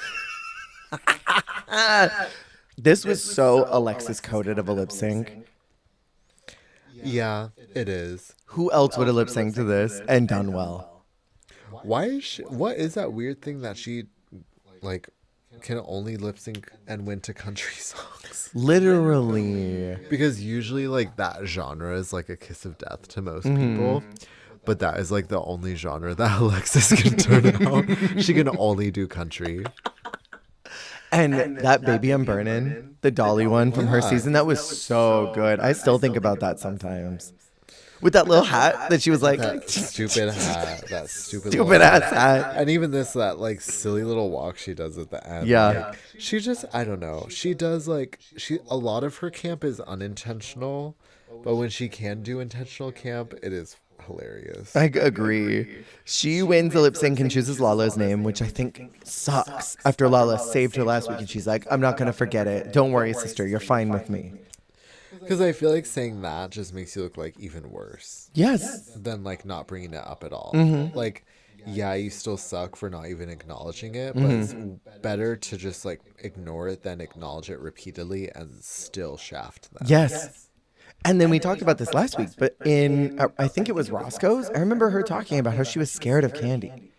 This was so Alexis coded of a lip sync. Yeah, it is. Who else would have lip synced to this and done well? Why is she, what is that weird thing that she like can only lip sync and win to country songs? Literally. Because usually like that genre is like a kiss of death to most people. But that is like the only genre that Alexis can turn out. She can only do country. And that Baby I'm Burnin', the Dolly one from her season, that was so good. I still think about that sometimes. With that little hat that she was like... That stupid hat. That stupid ass hat. And even that like silly little walk she does at the end. Yeah. Like, she just, I don't know. She does like, a lot of her camp is unintentional. But when she can do intentional camp, it is hilarious. I agree. She wins the lip sync and chooses Lala's name, which I think sucks. After Lala saved her last week and she's like, I'm not going to forget it. Don't worry, sister. You're fine with me. Because I feel like saying that just makes you look like even worse Yes. than like not bringing it up at all. Mm-hmm. Like, yeah, you still suck for not even acknowledging it, but Mm-hmm. it's better to just like ignore it than acknowledge it repeatedly and still shaft them. Yes. And then we talked about this last week, but in, I think it was Roscoe's, I remember her talking about how she was scared of Candy.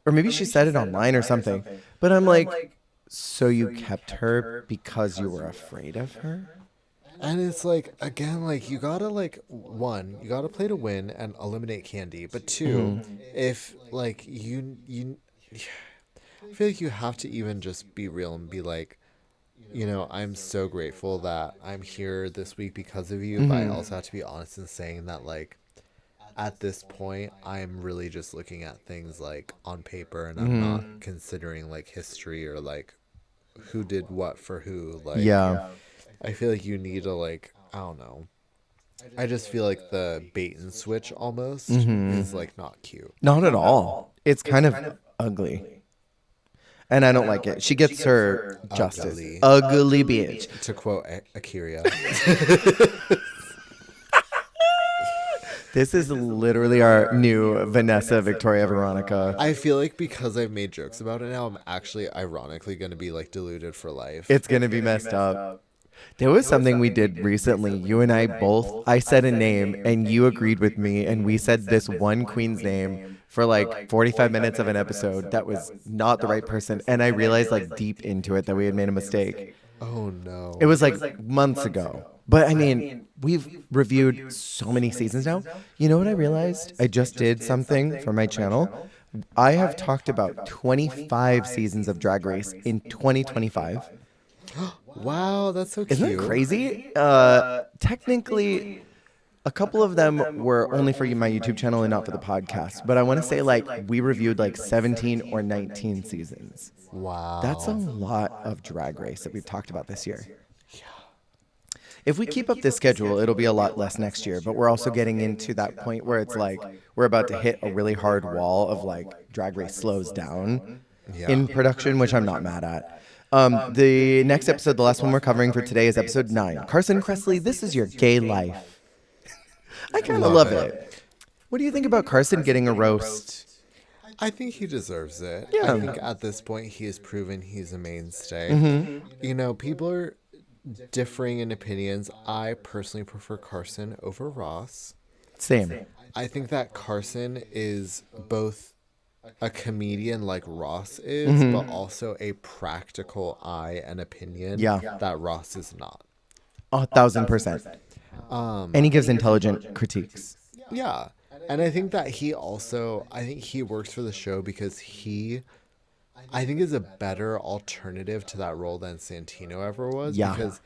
Or maybe she said it online or something. But I'm like, so you kept her because you were afraid of her? And it's like, again, like you gotta like, one, you gotta play to win and eliminate Candy. But two, if like I feel like you have to even just be real and be like, I'm so grateful that I'm here this week because of you. But I also have to be honest in saying that like, at this point, I'm really just looking at things like on paper and I'm not considering like history or like who did what for who. Like, Yeah. I feel like you need to like, I don't know. I just feel like the bait and switch almost is like not cute. Not at all. It's kind of ugly. And I don't like it. She gets her justice. Ugly bitch. To quote Akira. This is literally our new Vanessa Victoria Veronica. I feel like because I've made jokes about it now, I'm actually ironically going to be like deluded for life. It's going to be messed up. There was something we did recently. You and I both, I said a name and you agreed with me. And we said this one queen's name for like 45 minutes of an episode. That was not the right person. And I realized like deep into it that we had made a mistake. Oh no. It was like months ago. But I mean, we've reviewed so many seasons now. You know what I realized? I just did something for my channel. I have talked about 25 seasons of Drag Race in 2025. Wow, that's so cute. Isn't that crazy? Technically, a couple of them were only for my YouTube channel and not for the podcast. But I want to say like we reviewed like 17 or 19 seasons. Wow. That's a lot of Drag Race that we've talked about this year. If we keep up this schedule, it'll be a lot less next year. But we're also getting into that point where it's like we're about to hit a really hard wall of like Drag Race slows down in production, which I'm not mad at. The next episode, the last one we're covering for today is episode 9. Carson Kressley, this is your gay life. I kind of love it. What do you think about Carson getting a roast? I think he deserves it. Yeah. I think at this point he has proven he's a mainstay. People are differing in opinions. I personally prefer Carson over Ross. Same. I think that Carson is both a comedian like Ross is, but also a practical eye and opinion that Ross is not. 1,000%. And he gives intelligent critiques. Yeah. And I think that he works for the show because I think is a better alternative to that role than Santino ever was. Yeah. Because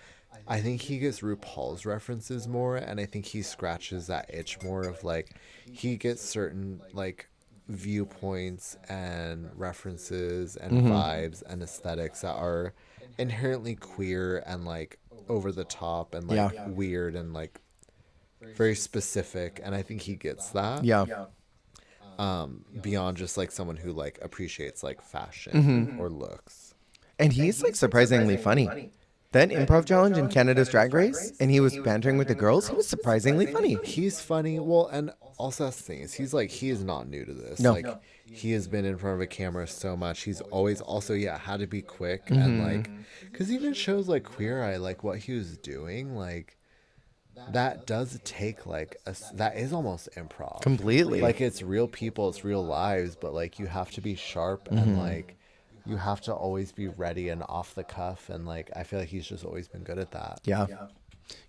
I think he gets RuPaul's references more, and I think he scratches that itch more of like, he gets certain like viewpoints and references and vibes and aesthetics that are inherently queer and like over the top and like weird and like very specific, and I think he gets that. Beyond just like someone who like appreciates like fashion or looks. And he's like surprisingly funny. That improv challenge in Canada's Drag Race, and he was bantering with the girls, he was surprisingly funny. He's funny. Well, and also that's the thing is he is not new to this. No. Like he has been in front of a camera so much. He's always also had to be quick and like, because even shows like Queer Eye, like what he was doing, like that does take like that is almost improv Completely. Like it's real people, it's real lives, but like you have to be sharp and like you have to always be ready and off the cuff, and like I feel like he's just always been good at that. Yeah.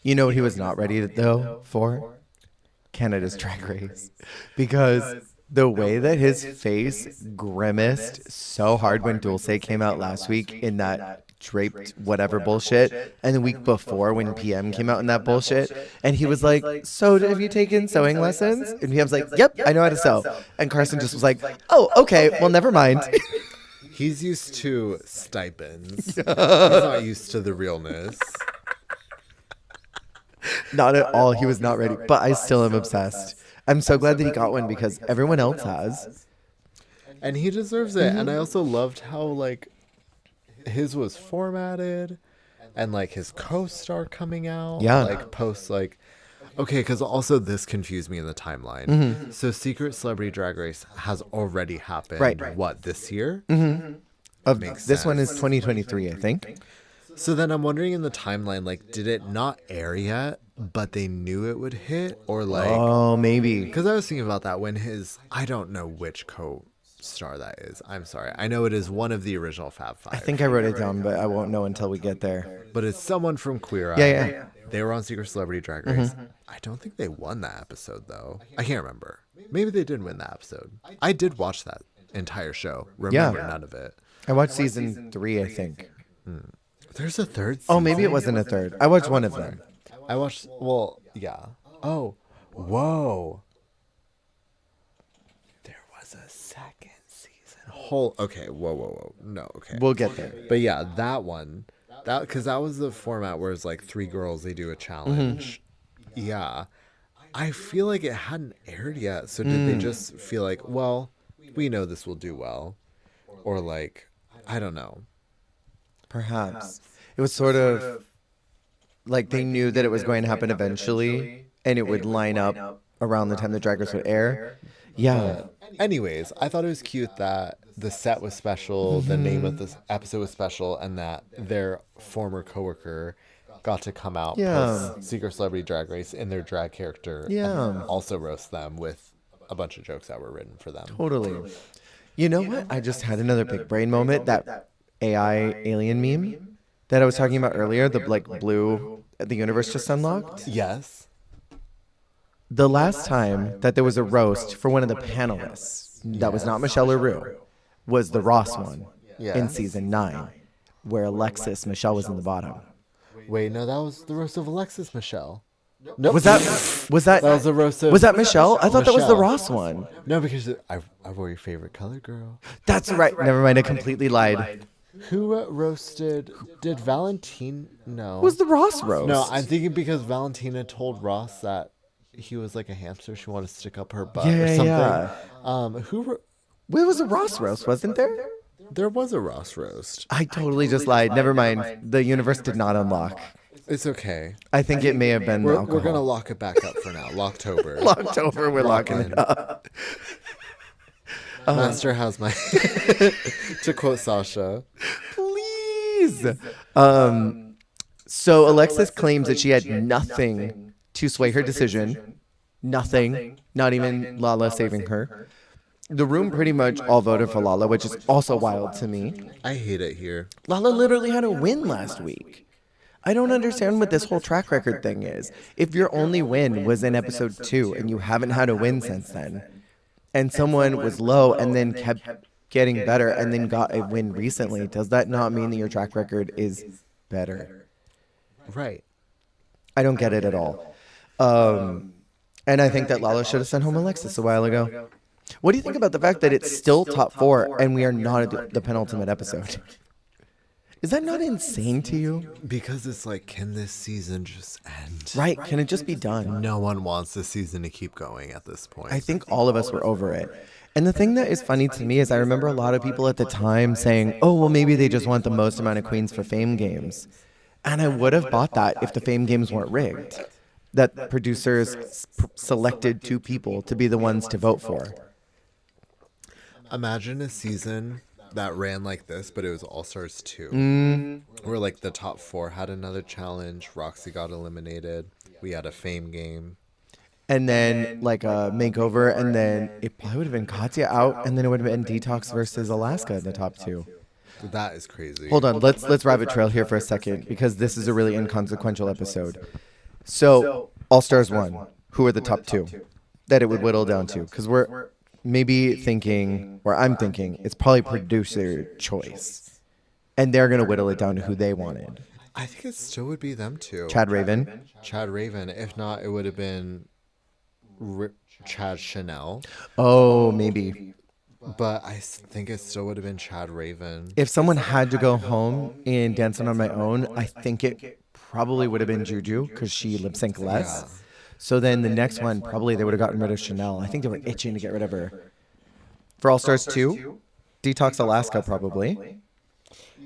You know what he was not ready though for? Canada's Drag Race. Because the way that his face grimaced so hard when Dulce came out last week in that draped whatever bullshit, and the week before when PM came out in that bullshit, and he was like, so have you taken sewing lessons? And PM's like, yep, I know how to sew. And Carson just was like, oh, okay, well, never mind. He's used to stipends. He's not used to the realness. Not at all. He was not ready, but I still am obsessed. I'm so glad that he got one because everyone else has. And he deserves it. And I also loved how like his was formatted and like his co-star coming out. Yeah. Like post like. Okay, because also this confused me in the timeline. So Secret Celebrity Drag Race has already happened. Right. What, this year? This one is 2023, I think. So then I'm wondering in the timeline, like, did it not air yet, but they knew it would hit? Or like, Oh, maybe. because I was thinking about that when I don't know which co-star that is. I'm sorry. I know it is one of the original Fab Five. I think I wrote it down, but I won't know until we get there. But it's someone from Queer Eye. Yeah. They were on Secret Celebrity Drag Race. I don't think they won that episode, though. I can't remember. Maybe they did win that episode. I did watch that entire show. Remember none of it. I watched season 3, I think. There's a third season. Oh, maybe it wasn't a third. I watched one of them. I watched, well, yeah. Oh, whoa. There was a second season. Okay, whoa. No, okay. We'll get there. But yeah, that one. Because that was the format where it's like 3 girls, they do a challenge. Yeah. I feel like it hadn't aired yet. So did they just feel like, well, we know this will do well? Or like, I don't know. Perhaps. It was sort of like they knew that it was going to happen eventually, and it would line up around the time the Drag Race would air. Yeah. Anyways, I thought it was cute that the set was special, the name of this episode was special, and that their former coworker got to come out post Secret Celebrity Drag Race in their drag character and also roast them with a bunch of jokes that were written for them. Totally. You know what? I just had another big brain moment. That AI alien meme that I was talking about earlier, the like blue, the universe just unlocked. Yes. The last time that there was a roast for one of the panelists that was not Michelle or Rue was the Ross one in season 9, where Michelle was in the bottom. Wait, no, that was the roast of Alexis Michelle. Nope. Was that that was the roast of... Was that Michelle? I thought that was the Ross one. No, because I wore your favorite color, girl. That's right. Never mind. I completely lied. Who roasted... Did Valentina... No. Who was the Ross roast? No, I'm thinking because Valentina told Ross that he was like a hamster. She wanted to stick up her butt or something. Yeah. There was a Ross roast, wasn't there? There was a Ross roast. I totally just lied. Never mind. The universe did not unlock. It's okay. I think it may have been We're going to lock it back up for now. Locktober. Locktober, we're locking it up. Master has my... to quote Sasha. Please. So Alexis claims that she had nothing to sway her decision. Nothing. Not even Lala saving her. The room pretty much all voted for Lala, which is also wild to me. I hate it here. Lala literally had a win last week. I don't understand what this whole track record thing is. If your only win was in episode 2 and you haven't had a win since then, and someone was low and then kept getting better and then got a win recently, does that not mean that your track record is better? Right. I don't get it at all. And I think that Lala should have sent home Alexis a while ago. What do you think about the fact that it's still top 4 and we are not at the penultimate episode? Is that not insane to you? Because it's like, can this season just end? Right, can it just be done? No one wants this season to keep going at this point. I think all of us were over it. And the thing that is funny to me is I remember a lot of people at the time saying, oh, well, maybe they just want the most amount of queens for Fame Games. And I would have bought that if the Fame Games weren't rigged. That producers selected 2 people to be the ones to vote for. Imagine a season that ran like this, but it was All Stars 2. Where like the top 4 had another challenge. Roxy got eliminated. We had a Fame Game. And then like a makeover, and then it probably would have been Katya out, and then it would have been Detox versus Alaska in the top 2. That is crazy. Hold on, let's rabbit trail here for a second, because this is a really inconsequential episode. So All Stars 1, who are the top 2 that it would whittle down to? Because we're maybe thinking, or I'm thinking, it's probably producer choice. And they're going to whittle it down to who they wanted. I think it still would be them 2. Chad Raven. If not, it would have been Chad Chanel. Oh, maybe. But I think it still would have been Chad Raven. If someone had to go home in Dancing on My Own, I think it probably would have been Juju, because she lip synced less. Yeah. So then the next one, probably they would have gotten rid of Chanel. I think they were itching to get rid of her. For All Stars 2, Detox Alaska probably.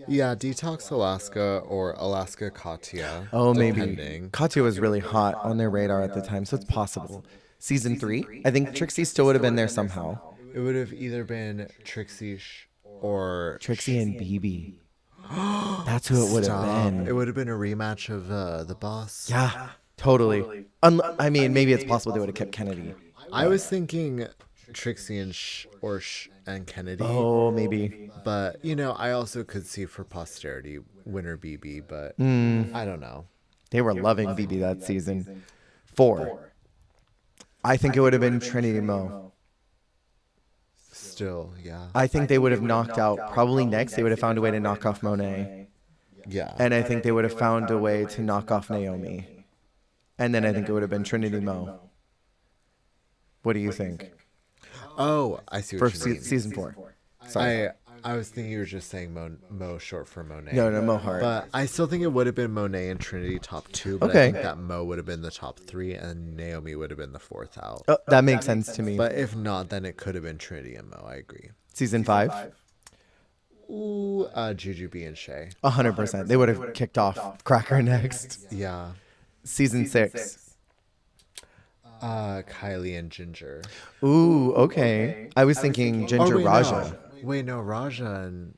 Yeah, Detox Alaska or Alaska Katya. Oh, maybe. Depending. Katya was really hot on their radar at the time, so it's possible. Season 3, I think Trixie still would have been there somehow. It would have either been Trixie or Trixie and BB. That's who it would have been. It would have been a rematch of the boss. Yeah, totally. I mean, maybe it's possible they would have kept Kennedy. I was thinking Trixie and and Kennedy. Oh, maybe. But I also could see for posterity winner BB, but I don't know. They were loving BB that season. 4. I think it would have been Trinity Mo. Still, yeah. I think they would have knocked out, probably next, they would have found a way to knock off Monet. Yeah. And I think they would have found a way to knock off Naomi. And then I think it would have been Trinity Mo. What do you think? Oh, I see what you mean. Season 4. Sorry. I was thinking you were just saying Mo short for Monet. No, Mo Hart. But I still think it would have been Monet and Trinity top 2. But I think that Mo would have been the top 3 and Naomi would have been the 4th out. Oh, that makes sense to me. But if not, then it could have been Trinity and Mo. I agree. Season 5? Ooh, Jujubee and Shay. 100%. They would have kicked off Cracker next. Yeah. Season 6. Kylie and Ginger. Ooh, okay. I was thinking Ginger Raja. Wait, no, Raja and...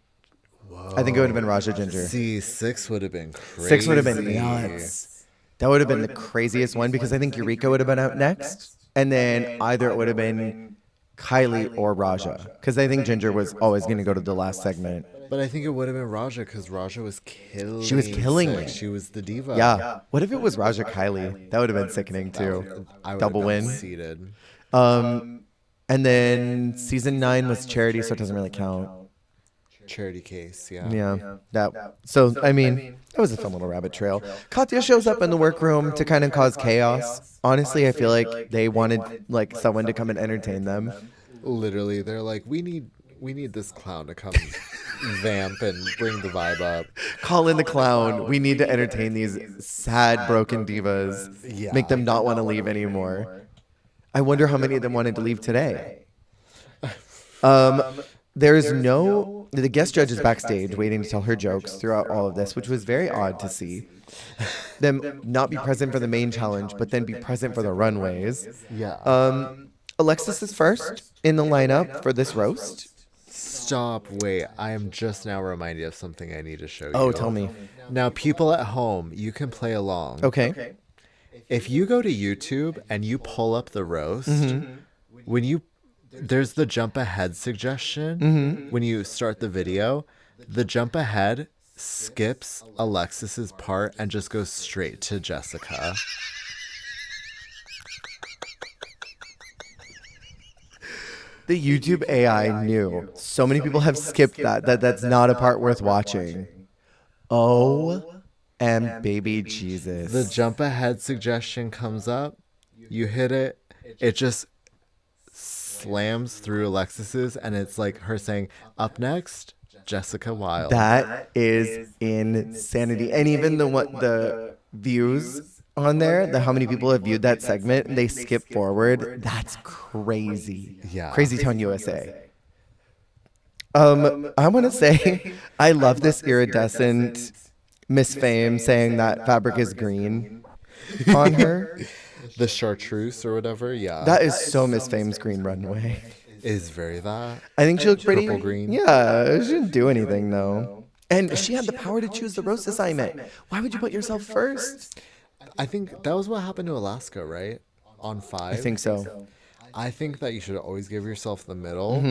Whoa. I think it would have been Raja Ginger. See, 6 would have been crazy. 6 would have been nuts. That would have been the craziest one because I think Eureka would have been out next. And then either it would have been Kylie or Raja. Because I think Ginger was always going to go to the last segment. But I think it would have been Raja because Raja was killing. She was killing it. She was the diva. Yeah. What if it was Raja Kylie? That would have been sickening too. Double win. Seated. And then season 9 was Charity, so it doesn't really count. Charity case, yeah. Yeah. So, I mean, that was a fun little rabbit trail. Katya shows up in the workroom to kind of cause chaos. Honestly, I feel like they wanted like someone to come and entertain them. Literally, they're like, we need this clown to come vamp and bring the vibe up. Call in the clown. We need to entertain these sad, broken divas. Yeah. Make them not want to leave anymore. I wonder how many of them wanted to leave today. The guest judge is backstage waiting to tell her jokes throughout all of this, which was very odd to see. Them not be present for the main challenge, but then be present for the runways. Yeah. Alexis is first in the lineup for this roast. Stop. Wait. I am just now reminded of something I need to show you. Oh, tell me. Now, people at home, you can play along. Okay. If you go to YouTube and you pull up the roast, there's the jump ahead suggestion. When you start the video, the jump ahead skips Alexis's part and just goes straight to Jessica. The YouTube AI knew. So many people have skipped that's not a part worth watching. Baby Jesus. The jump ahead suggestion comes up, you hit it, it just slams through Alexis's, and it's like her saying, up next, Jessica Wilde. That is insanity. And even the views on there, how many people have viewed that segment and they skip forward, that's crazy. Yeah. Crazy Town USA. I want to say I love this iridescent Miss Fame saying that fabric is green on her. The chartreuse or whatever, yeah. That is so Miss Fame's green runway. Is very that. I think she looked pretty. Purple green. Yeah, she didn't do anything though. And she had the power to choose the roast assignment. Why would you put yourself first? I think that was what happened to Alaska, right? On 5. I think so. I think that you should always give yourself the middle.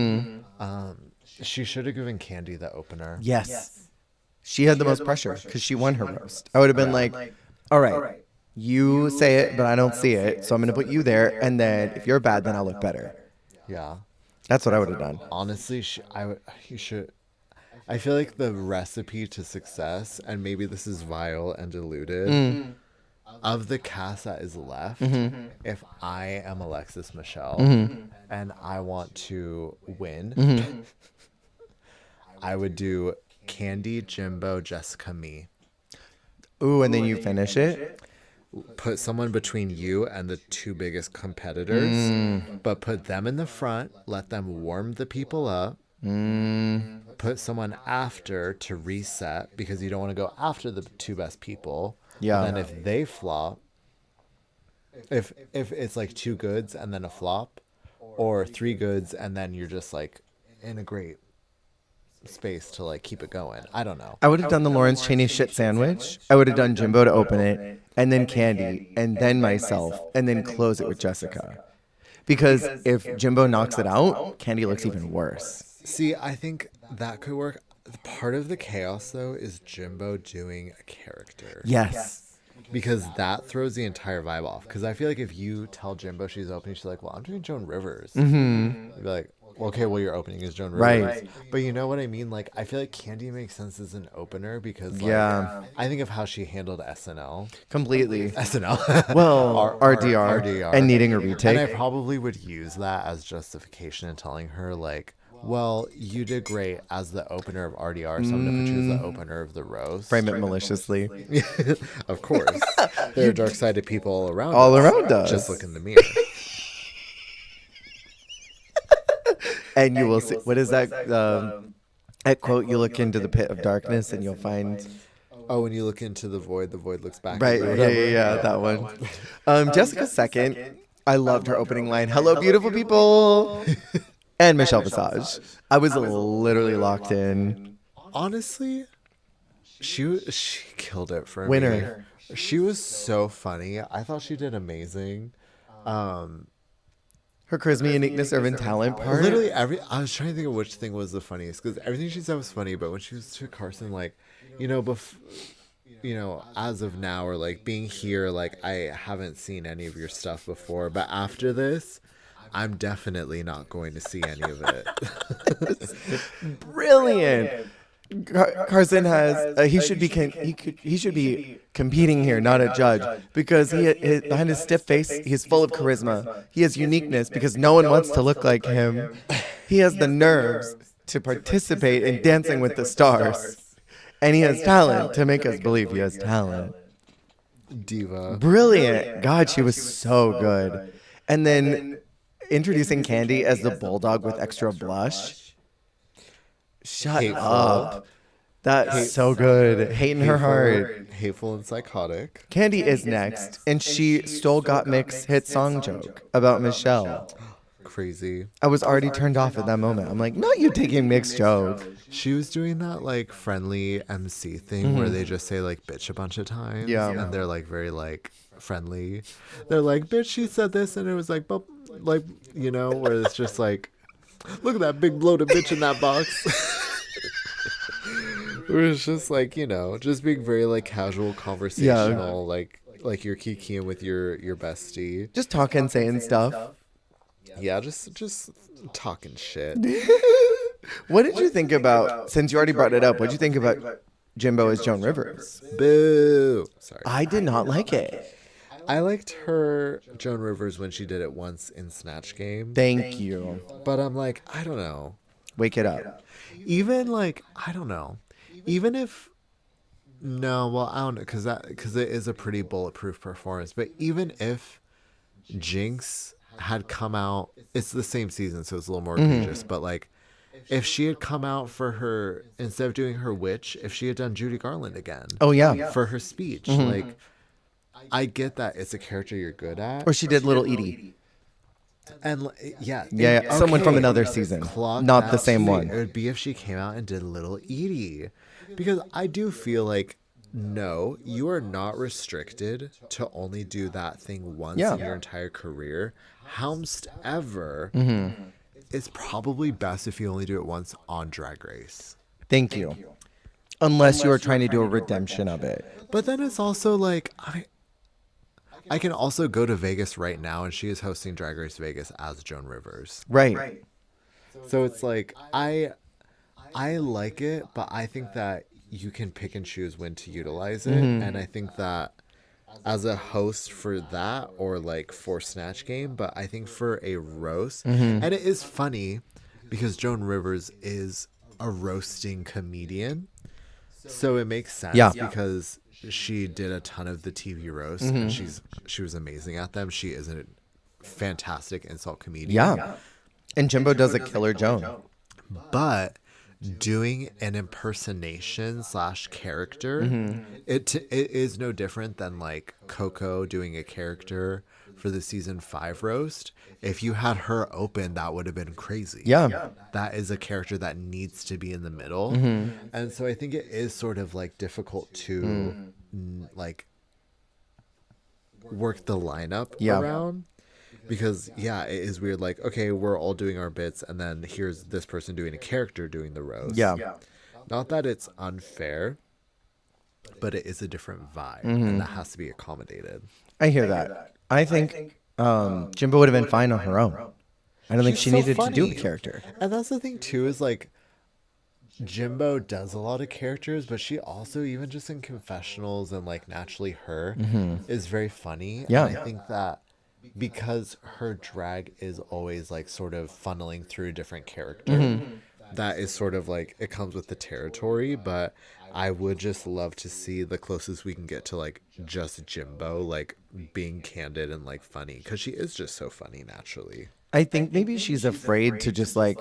She should have given Candy the opener. Yes. She had the most pressure because she won her roast. I would have been like, all right, you say it, but I don't see it. So I'm going to put you there. And then if you're bad, then I'll look better. Yeah. That's what I would have done. Honestly, you should. I feel like the recipe to success, and maybe this is vile and diluted, of the cast that is left, if I am Alexis Michelle and I want to win, I would do Candy, Jimbo, Jessica, me. Ooh, and then you finish it? Put someone between you and the 2 biggest competitors, but put them in the front, let them warm the people up, Put someone after to reset because you don't want to go after the two best people. Yeah. But then if they flop, if it's like 2 goods and then a flop, or 3 goods and then you're just like in a great space to like keep it going. I don't know. I would have done the Lawrence Chaney shit sandwich. I would have done Jimbo to open it, and then Candy, and then myself, and then close it with Jessica. Because if Jimbo knocks it out, Candy looks even worse. See, I think that could work. Part of the chaos though is Jimbo doing a character. Yes. Because that throws the entire vibe off. Because I feel like if you tell Jimbo she's opening, she's like, well, I'm doing Joan Rivers. You'd be like, okay, well, your opening is Joan Rivers. Right. But you know what I mean? Like, I feel like Candy makes sense as an opener because, like, I think of how she handled SNL. Completely. SNL. Well, RDR. And needing a retake. And I probably would use that as justification in telling her, like, well, you did great as the opener of RDR, so I'm going to put you as the opener of the roast. Frame it maliciously. Of course. There are dark-sided people all around us. Just look in the mirror. And you will see. What is that? That quote, you look into the pit of darkness and you'll find... Oh, when you look into the void looks back. Right, yeah, that one. Jessica's second. I loved her opening line. Hello, beautiful people. And Michelle Visage. I was literally locked in. Honestly, she killed it for Winner. me. She was so funny. I thought she did amazing. Her charisma, uniqueness, urban talent part. Literally I was trying to think of which thing was the funniest because everything she said was funny. But when she was to Carson, like, as of now or like being here, like I haven't seen any of your stuff before, but after this, I'm definitely not going to see any of it. Brilliant. Carson has he should be competing here, not a judge, because behind his stiff face, he's full of charisma. He has uniqueness because no one wants to look like him. He has the nerves to participate in Dancing with the Stars, and he has talent to make us believe he has talent. Diva. Brilliant. God, she was so good. And then introducing Candy as the bulldog with extra blush. Shut up. That's so good. Hate in her heart. Hateful and psychotic. Candy is next, and she stole Gottmik's hit song joke about Michelle. Crazy. I was already turned off at that moment. I'm like, not you taking Mick's joke. She was doing that like friendly MC thing where they just say like bitch a bunch of times. Yeah. And they're like very like friendly. They're like, bitch, she said this, and it was like, but like, where it's just like, look at that big bloated bitch in that box. It was just like, just being very like casual, conversational, like you're kikiing with your bestie. Just talking, saying stuff. Yeah, just talking shit. What did you think about, since you already brought it up, what did you think about Jimbo as Joan Rivers? Boo. Sorry. I did not like it. I liked her Joan Rivers when she did it once in Snatch Game. Thank you. But I'm like, I don't know. Wake it up. Even like, I don't know. Even if, no, well, I don't know, because it is a pretty bulletproof performance. But even if Jinx had come out, it's the same season, so it's a little more egregious. But like, if she had come out for her, instead of doing her witch, if she had done Judy Garland again. Oh, yeah. For her speech. Like, I get that it's a character you're good at. Or she did Little Edie. And yeah. Someone from another season. Not the same one. It would be if she came out and did Little Edie. Because I do feel like, no, you are not restricted to only do that thing once in your entire career. However, it's probably best if you only do it once on Drag Race. Thank you. Unless you are trying to do a redemption of it. But then it's also like, I can also go to Vegas right now, and she is hosting Drag Race Vegas as Joan Rivers. Right. So it's like, I like it, but I think that you can pick and choose when to utilize it. And I think that as a host for that, or like for Snatch Game, but I think for a roast, and it is funny because Joan Rivers is a roasting comedian. So it makes sense because she did a ton of the TV roasts and she was amazing at them. She is a fantastic insult comedian. Yeah. And Jimbo does a killer Joan. But doing an impersonation / character, it is no different than like Coco doing a character for the season 5 roast. If you had her open, that would have been crazy. Yeah. That is a character that needs to be in the middle. And so I think it is sort of like difficult to like work the lineup around. Because, yeah, it is weird. Like, okay, we're all doing our bits, and then here's this person doing a character doing the roast. Yeah. Not that it's unfair, but it is a different vibe, and that has to be accommodated. I hear that. I think Jimbo would have been fine on her own. I don't think she needed to do a character. And that's the thing, too, is like, Jimbo does a lot of characters, but she also, even just in confessionals and like Naturally Her, is very funny. Yeah. And I think that because her drag is always like sort of funneling through a different character, that is sort of like it comes with the territory. But I would just love to see the closest we can get to like just Jimbo like being candid and like funny, because she is just so funny naturally. I think maybe she's afraid to just like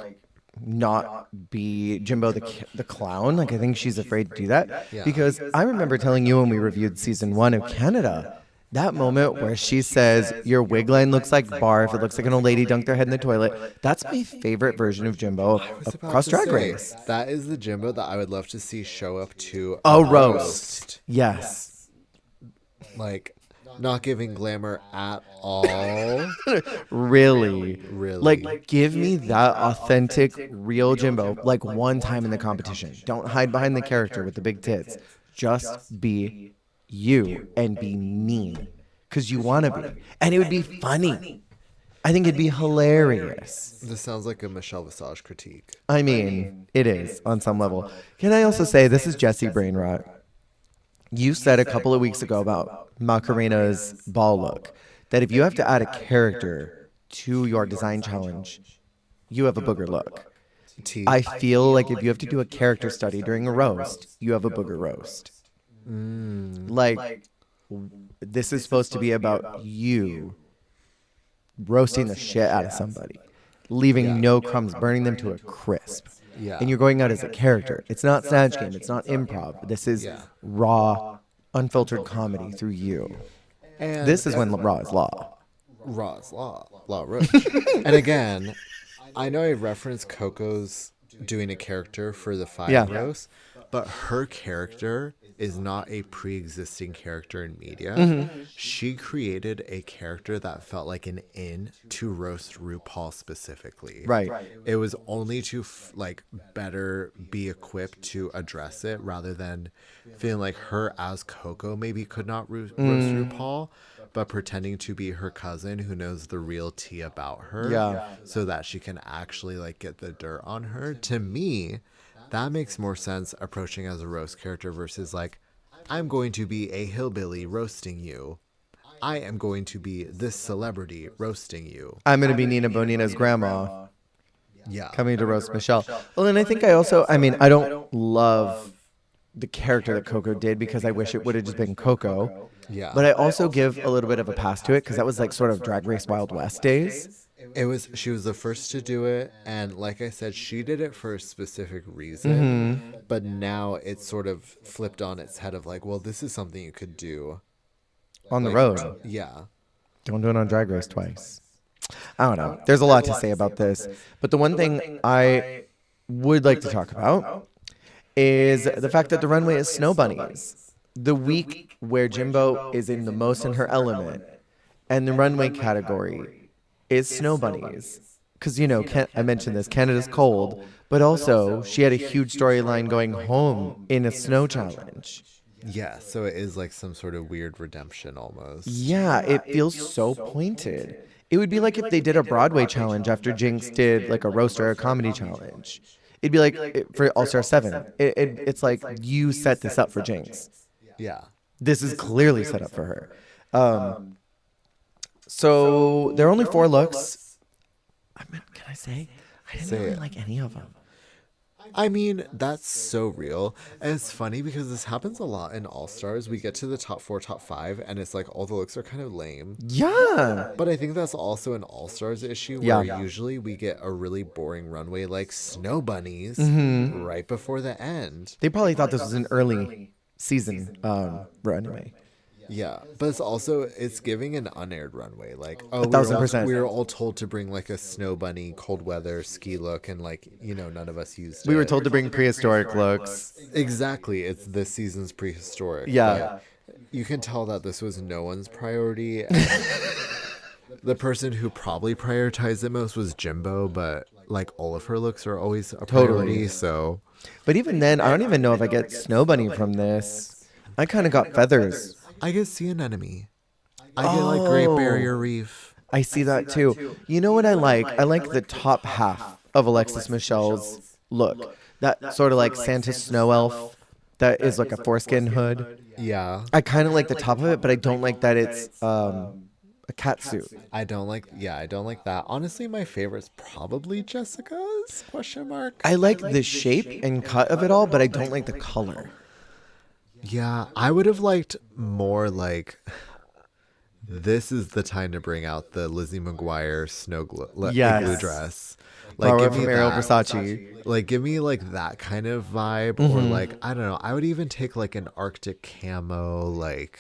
not be Jimbo the clown. Like I think she's afraid to do that because I remember telling you when we reviewed season 1 of Canada, that moment where she says, your wig line looks like barf, it looks like an old lady dunked their head in the toilet. That's my favorite version of Jimbo across Drag Race. That is the Jimbo that I would love to see show up to a roast. Yes. Like, not giving glamour at all. Really? Really. Like, give me that authentic, real Jimbo, like one time in the competition. Don't hide behind the character with the big tits. Just be you and be mean because you want to be, and it would be funny. I think it'd be hilarious. This sounds like a Michelle Visage critique. I mean, it is on some level. Can I also say, this is Jessie Brainrot. You said a couple of weeks ago about Macarena's ball look that if you have to add a character to your design challenge, you have a booger look. I feel like if you have to do a character study during a roast, you have a booger roast. Like, this is supposed to be about you roasting the shit out of somebody, leaving no crumbs, burning them to a crisp. And you're going out as a character. It's not Snatch Game. It's not improv. This is raw, unfiltered comedy through you. And this is when raw is law. Raw is law. Law roast. And again, I know I referenced Coco's doing a character for the 5 roast, but her character is not a pre-existing character in media. She created a character that felt like an in to roast RuPaul specifically. Right. It was only to like better be equipped to address it, rather than feeling like her as Coco maybe could not roast RuPaul, but pretending to be her cousin who knows the real tea about her, so that she can actually like get the dirt on her. To me, that makes more sense approaching as a roast character versus like, I'm going to be a hillbilly roasting you. I am going to be this celebrity roasting you. I'm going to be Nina Bonina's grandma. Coming to roast Michelle. Well, and I think I don't love the character that Coco did because I wish it would have just been Coco. But I also give a little bit of a pass to it because that was like sort of Drag Race Wild West days. She was the first to do it, and like I said, she did it for a specific reason. But now it's sort of flipped on its head of like, well, this is something you could do on the road. Yeah. Don't do it on Drag Race twice. I don't know. There's a lot to say about this, but the one thing I would like to talk about is the fact that the runway is snow bunnies. The week where Jimbo is in the most in her element, and the runway category is snow bunnies. Because, I mentioned this, Canada's cold, but also she had a huge storyline going home in a snow challenge. Yeah, so it is like some sort of weird redemption almost. Yeah, it feels so pointed. It would be like if they did a Broadway challenge after Jinx did like a roast or a comedy challenge. It'd be like for All-Star 7. It's like you set this up for Jinx. Yeah. This is clearly set up for her. So there are only 4 looks. Can I say? I didn't really like any of them. I mean, that's so real. And it's funny because this happens a lot in All Stars. We get to the top 4, top 5, and it's like all the looks are kind of lame. Yeah. But I think that's also an All Stars issue where usually we get a really boring runway like snow bunnies right before the end. They probably thought this was an early season runway. Yeah, but it's giving an unaired runway. Like, oh, 1,000%. we were all told to bring like a snow bunny, cold weather ski look, and like, none of us used it. We were told to bring prehistoric looks. Exactly. It's this season's prehistoric. Yeah. But you can tell that this was no one's priority. And the person who probably prioritized it most was Jimbo, but like all of her looks are always a priority. So, but even then, I don't even know if I get Snow Bunny from this. I kind of got feathers. I get Sea Anemone. I get like Great Barrier Reef. I see that too. You know what I like? I like the top half of Alexis Michelle's look. That sort of like Santa Snow Elf that is like a foreskin hood. Yeah. I kind of like the top of it, but I don't like that it's a cat suit. I don't like that. Honestly, my favorite's probably Jessica's ? I like the shape and cut of it all, but I don't like the color. Yeah, I would have liked more like this is the time to bring out the Lizzie McGuire igloo dress. Like give me Ariel Versace. Like give me like that kind of vibe or like I don't know. I would even take like an Arctic camo like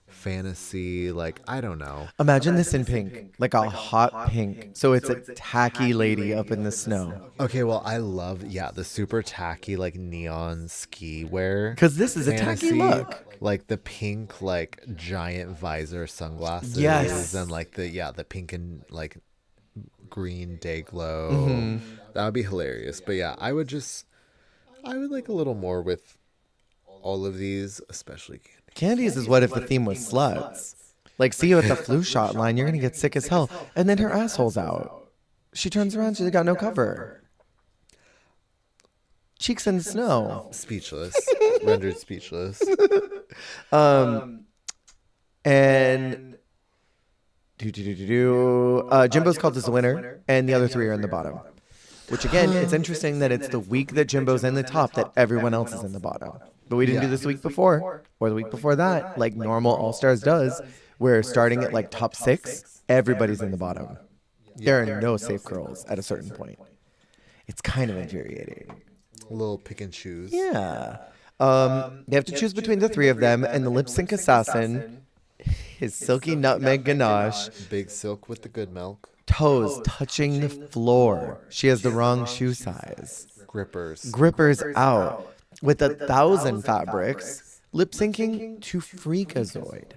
fantasy, like I don't know. Imagine this in pink, like a hot pink. So it's a tacky lady up in the snow. Okay, well I love the super tacky like neon ski wear. Because this is a tacky look. Like the pink like giant visor sunglasses. Yes. And like the pink and like green day glow. That would be hilarious. But yeah, I would like a little more with all of these, especially Candies is what if the theme was sluts. Like, see you at the flu shot line, you're going to get sick as hell. And then her asshole's out. She turns around, she's got no cover. Cheeks in the snow. Speechless. Rendered speechless. And Jimbo's called as the winner, and the other three are in the bottom. Which, again, it's interesting that it's the week that Jimbo's in the top that everyone else is in the bottom. But we didn't do this the week before, or the week before that, like normal All-Stars does, where starting at like top 6, everybody's in the bottom. There are no safe girls at a certain point. It's kind of infuriating. A little pick and choose. Yeah. They have to choose between the three of them, and the lip sync assassin is Silky Nutmeg Ganache. Big Silk with the good milk. Toes touching the floor. She has the wrong shoe size. Grippers out. With 1,000 fabrics, lip syncing to Freakazoid.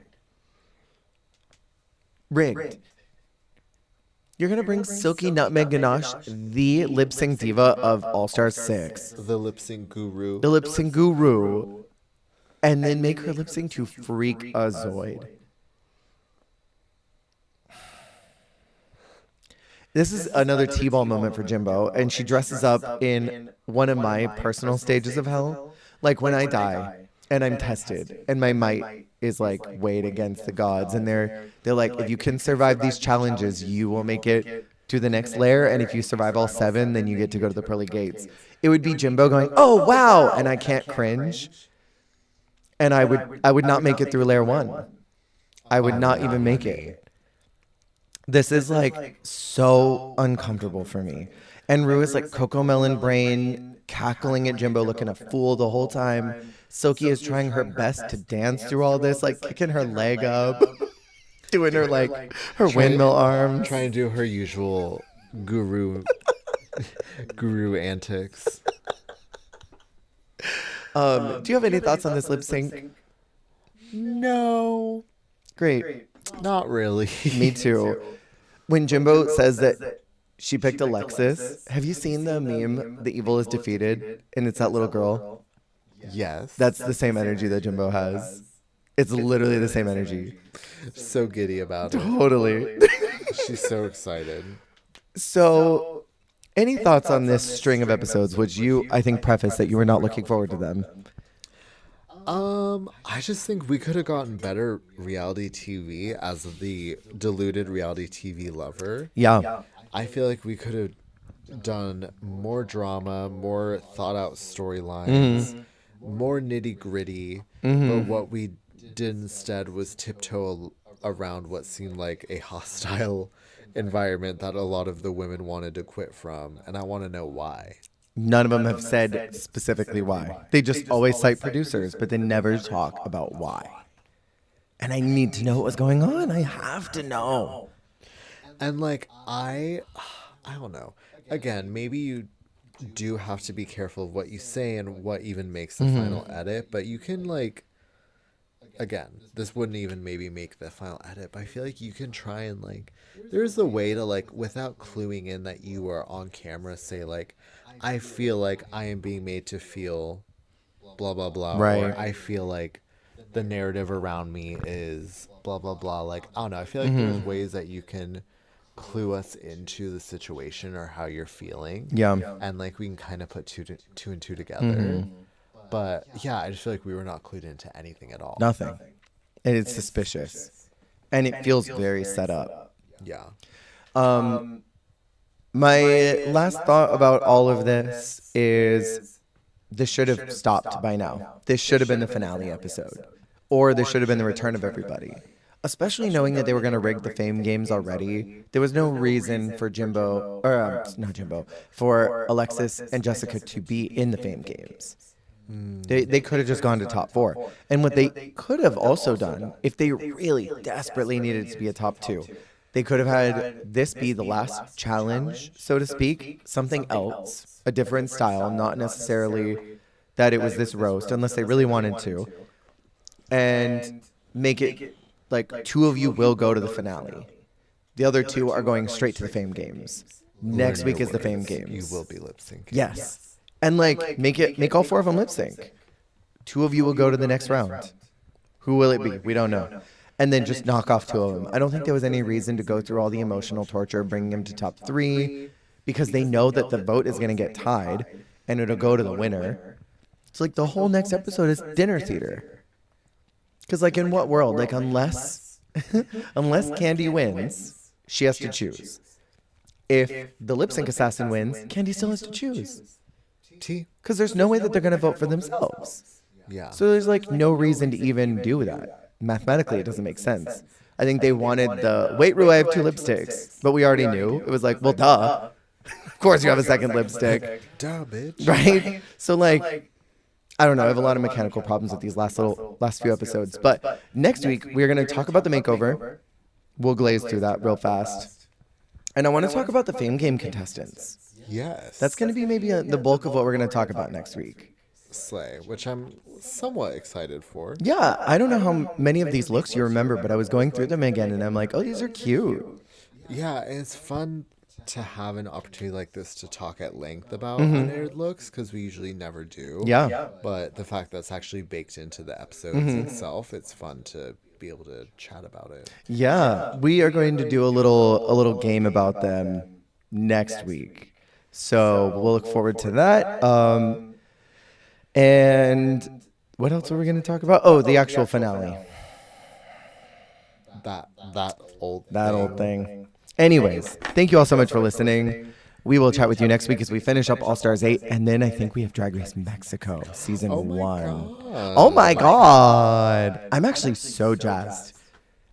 Rigged. You're going to bring Silky Nutmeg Ganache, the lip sync diva of All Stars 6. The lip sync guru. And then make her lip sync to Freakazoid. This is another T-ball moment for Jimbo, and she dresses up in one of my personal stages of hell. Like when I die and I'm tested and my might is like weighed against the gods, and they're like, if you can survive these challenges, you will make it to the next layer, and if you survive all 7, then you get to go to the pearly gates. It would be Jimbo going, oh wow, and I can't cringe. And I would not make it through layer 1. I would not even make it. This is like so uncomfortable for me. And Ru is like Coco Melon brain, cackling at Jimbo, looking a fool the whole time. Silky is trying her best to dance through all this, like kicking her leg up, doing her like her windmill arms. Trying to do her usual guru antics. Do you have any thoughts on this lip sync? No. Great. Not really. Me too. When Jimbo says that she picked Alexis, have you seen the meme, The Evil is Defeated, and it's that little girl? Yes. That's the same energy that Jimbo has. It's literally the same energy. So giddy about it. Totally. She's so excited. So, any thoughts on this string of episodes? Would you, I think, preface that you were not looking forward to them? I just think we could have gotten better reality TV as the deluded reality TV lover. Yeah. I feel like we could have done more drama, more thought out storylines, more nitty gritty. But what we did instead was tiptoe around what seemed like a hostile environment that a lot of the women wanted to quit from. And I want to know why. None of them have said specifically why. They just always cite producers, but they never talk about why. And I need to know what was going on. I have to know. And like, I don't know. Again, maybe you do have to be careful of what you say and what even makes the final edit, but you can like, again, this wouldn't even maybe make the final edit, but I feel like you can try and like, there's a way to like, without cluing in that you are on camera, say like, I feel like I am being made to feel blah, blah, blah. Right. Or I feel like the narrative around me is blah, blah, blah. Like, I don't know. I feel like there's ways that you can clue us into the situation or how you're feeling. Yeah. And like, we can kind of put two and two together. But yeah, I just feel like we were not clued into anything at all. Nothing. And it's suspicious. And it feels very set up. Yeah. My last thought about all of this is this should have stopped by now. This should have been the finale episode. Or this should have been the return of everybody. Especially knowing that they were going to rig the Fame Games already. There was no reason for for Alexis and Jessica to be in the Fame Games. They could have just gone to top 4. And what they could have also done, if they really desperately needed to be a top 2, they could have had this be the last challenge, so to speak, something else, a different style, not necessarily that it was this roast, unless they really wanted to, and make it like 2 of you will go to the finale. The other 2 are going straight to the Fame Games. Next week is the Fame Games. You will be lip syncing. Yes. And like make all 4 of them lip sync. 2 of you will go to the next round. Who will it be? We don't know. And then just knock off 2 of them. I don't think there was any reason to go through all the emotional torture, bringing them to top 3, because they know that the vote is going to get tied and it'll go to the winner. So like the whole next episode is dinner theater. Because like in what world? Like unless Candy wins, she has to choose. If the lip sync assassin wins, Candy still has to choose. Because there's no way that they're going to vote for themselves. Yeah. So there's like no reason to even do that. Mathematically, it doesn't make sense. I think they wanted the, wait, Rue, I have 2 lipsticks. But we already knew. It was like, well, duh. Of course you have a second lipstick. Duh, bitch. Right? So like, I don't know. I have a lot of mechanical problems with these last few episodes. But next week, we're going to talk about the makeover. We'll glaze through that real fast. And I want to talk about the Fame Game contestants. Yes. That's going to be maybe the bulk of what we're going to talk about next week. Slay, which I'm somewhat excited for. Yeah, I don't know how many of these looks you remember, but I was going through them again, and I'm like, oh, these are cute. Yeah, and it's fun to have an opportunity like this to talk at length about unaired looks, because we usually never do. Yeah. But the fact that's actually baked into the episodes itself, it's fun to be able to chat about it. Yeah, we are going to do a little game about them next week. So we'll look forward to that. And what else are we going to talk about? Oh, the actual finale. That old thing. Anyways, thank you all so much for listening. We will chat with you next week as we finish up All Stars 8. And then I think we have Drag Race Mexico, season 1. Oh my God. I'm actually so jazzed.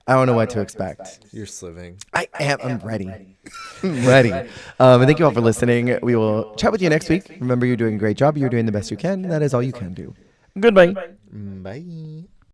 I don't know what to expect. You're sliving. I am. I'm ready. I'm ready. And thank you all for listening. We will chat with you next week. Remember, you're doing a great job. You're doing the best you can. And that is all you can do. Goodbye. Bye.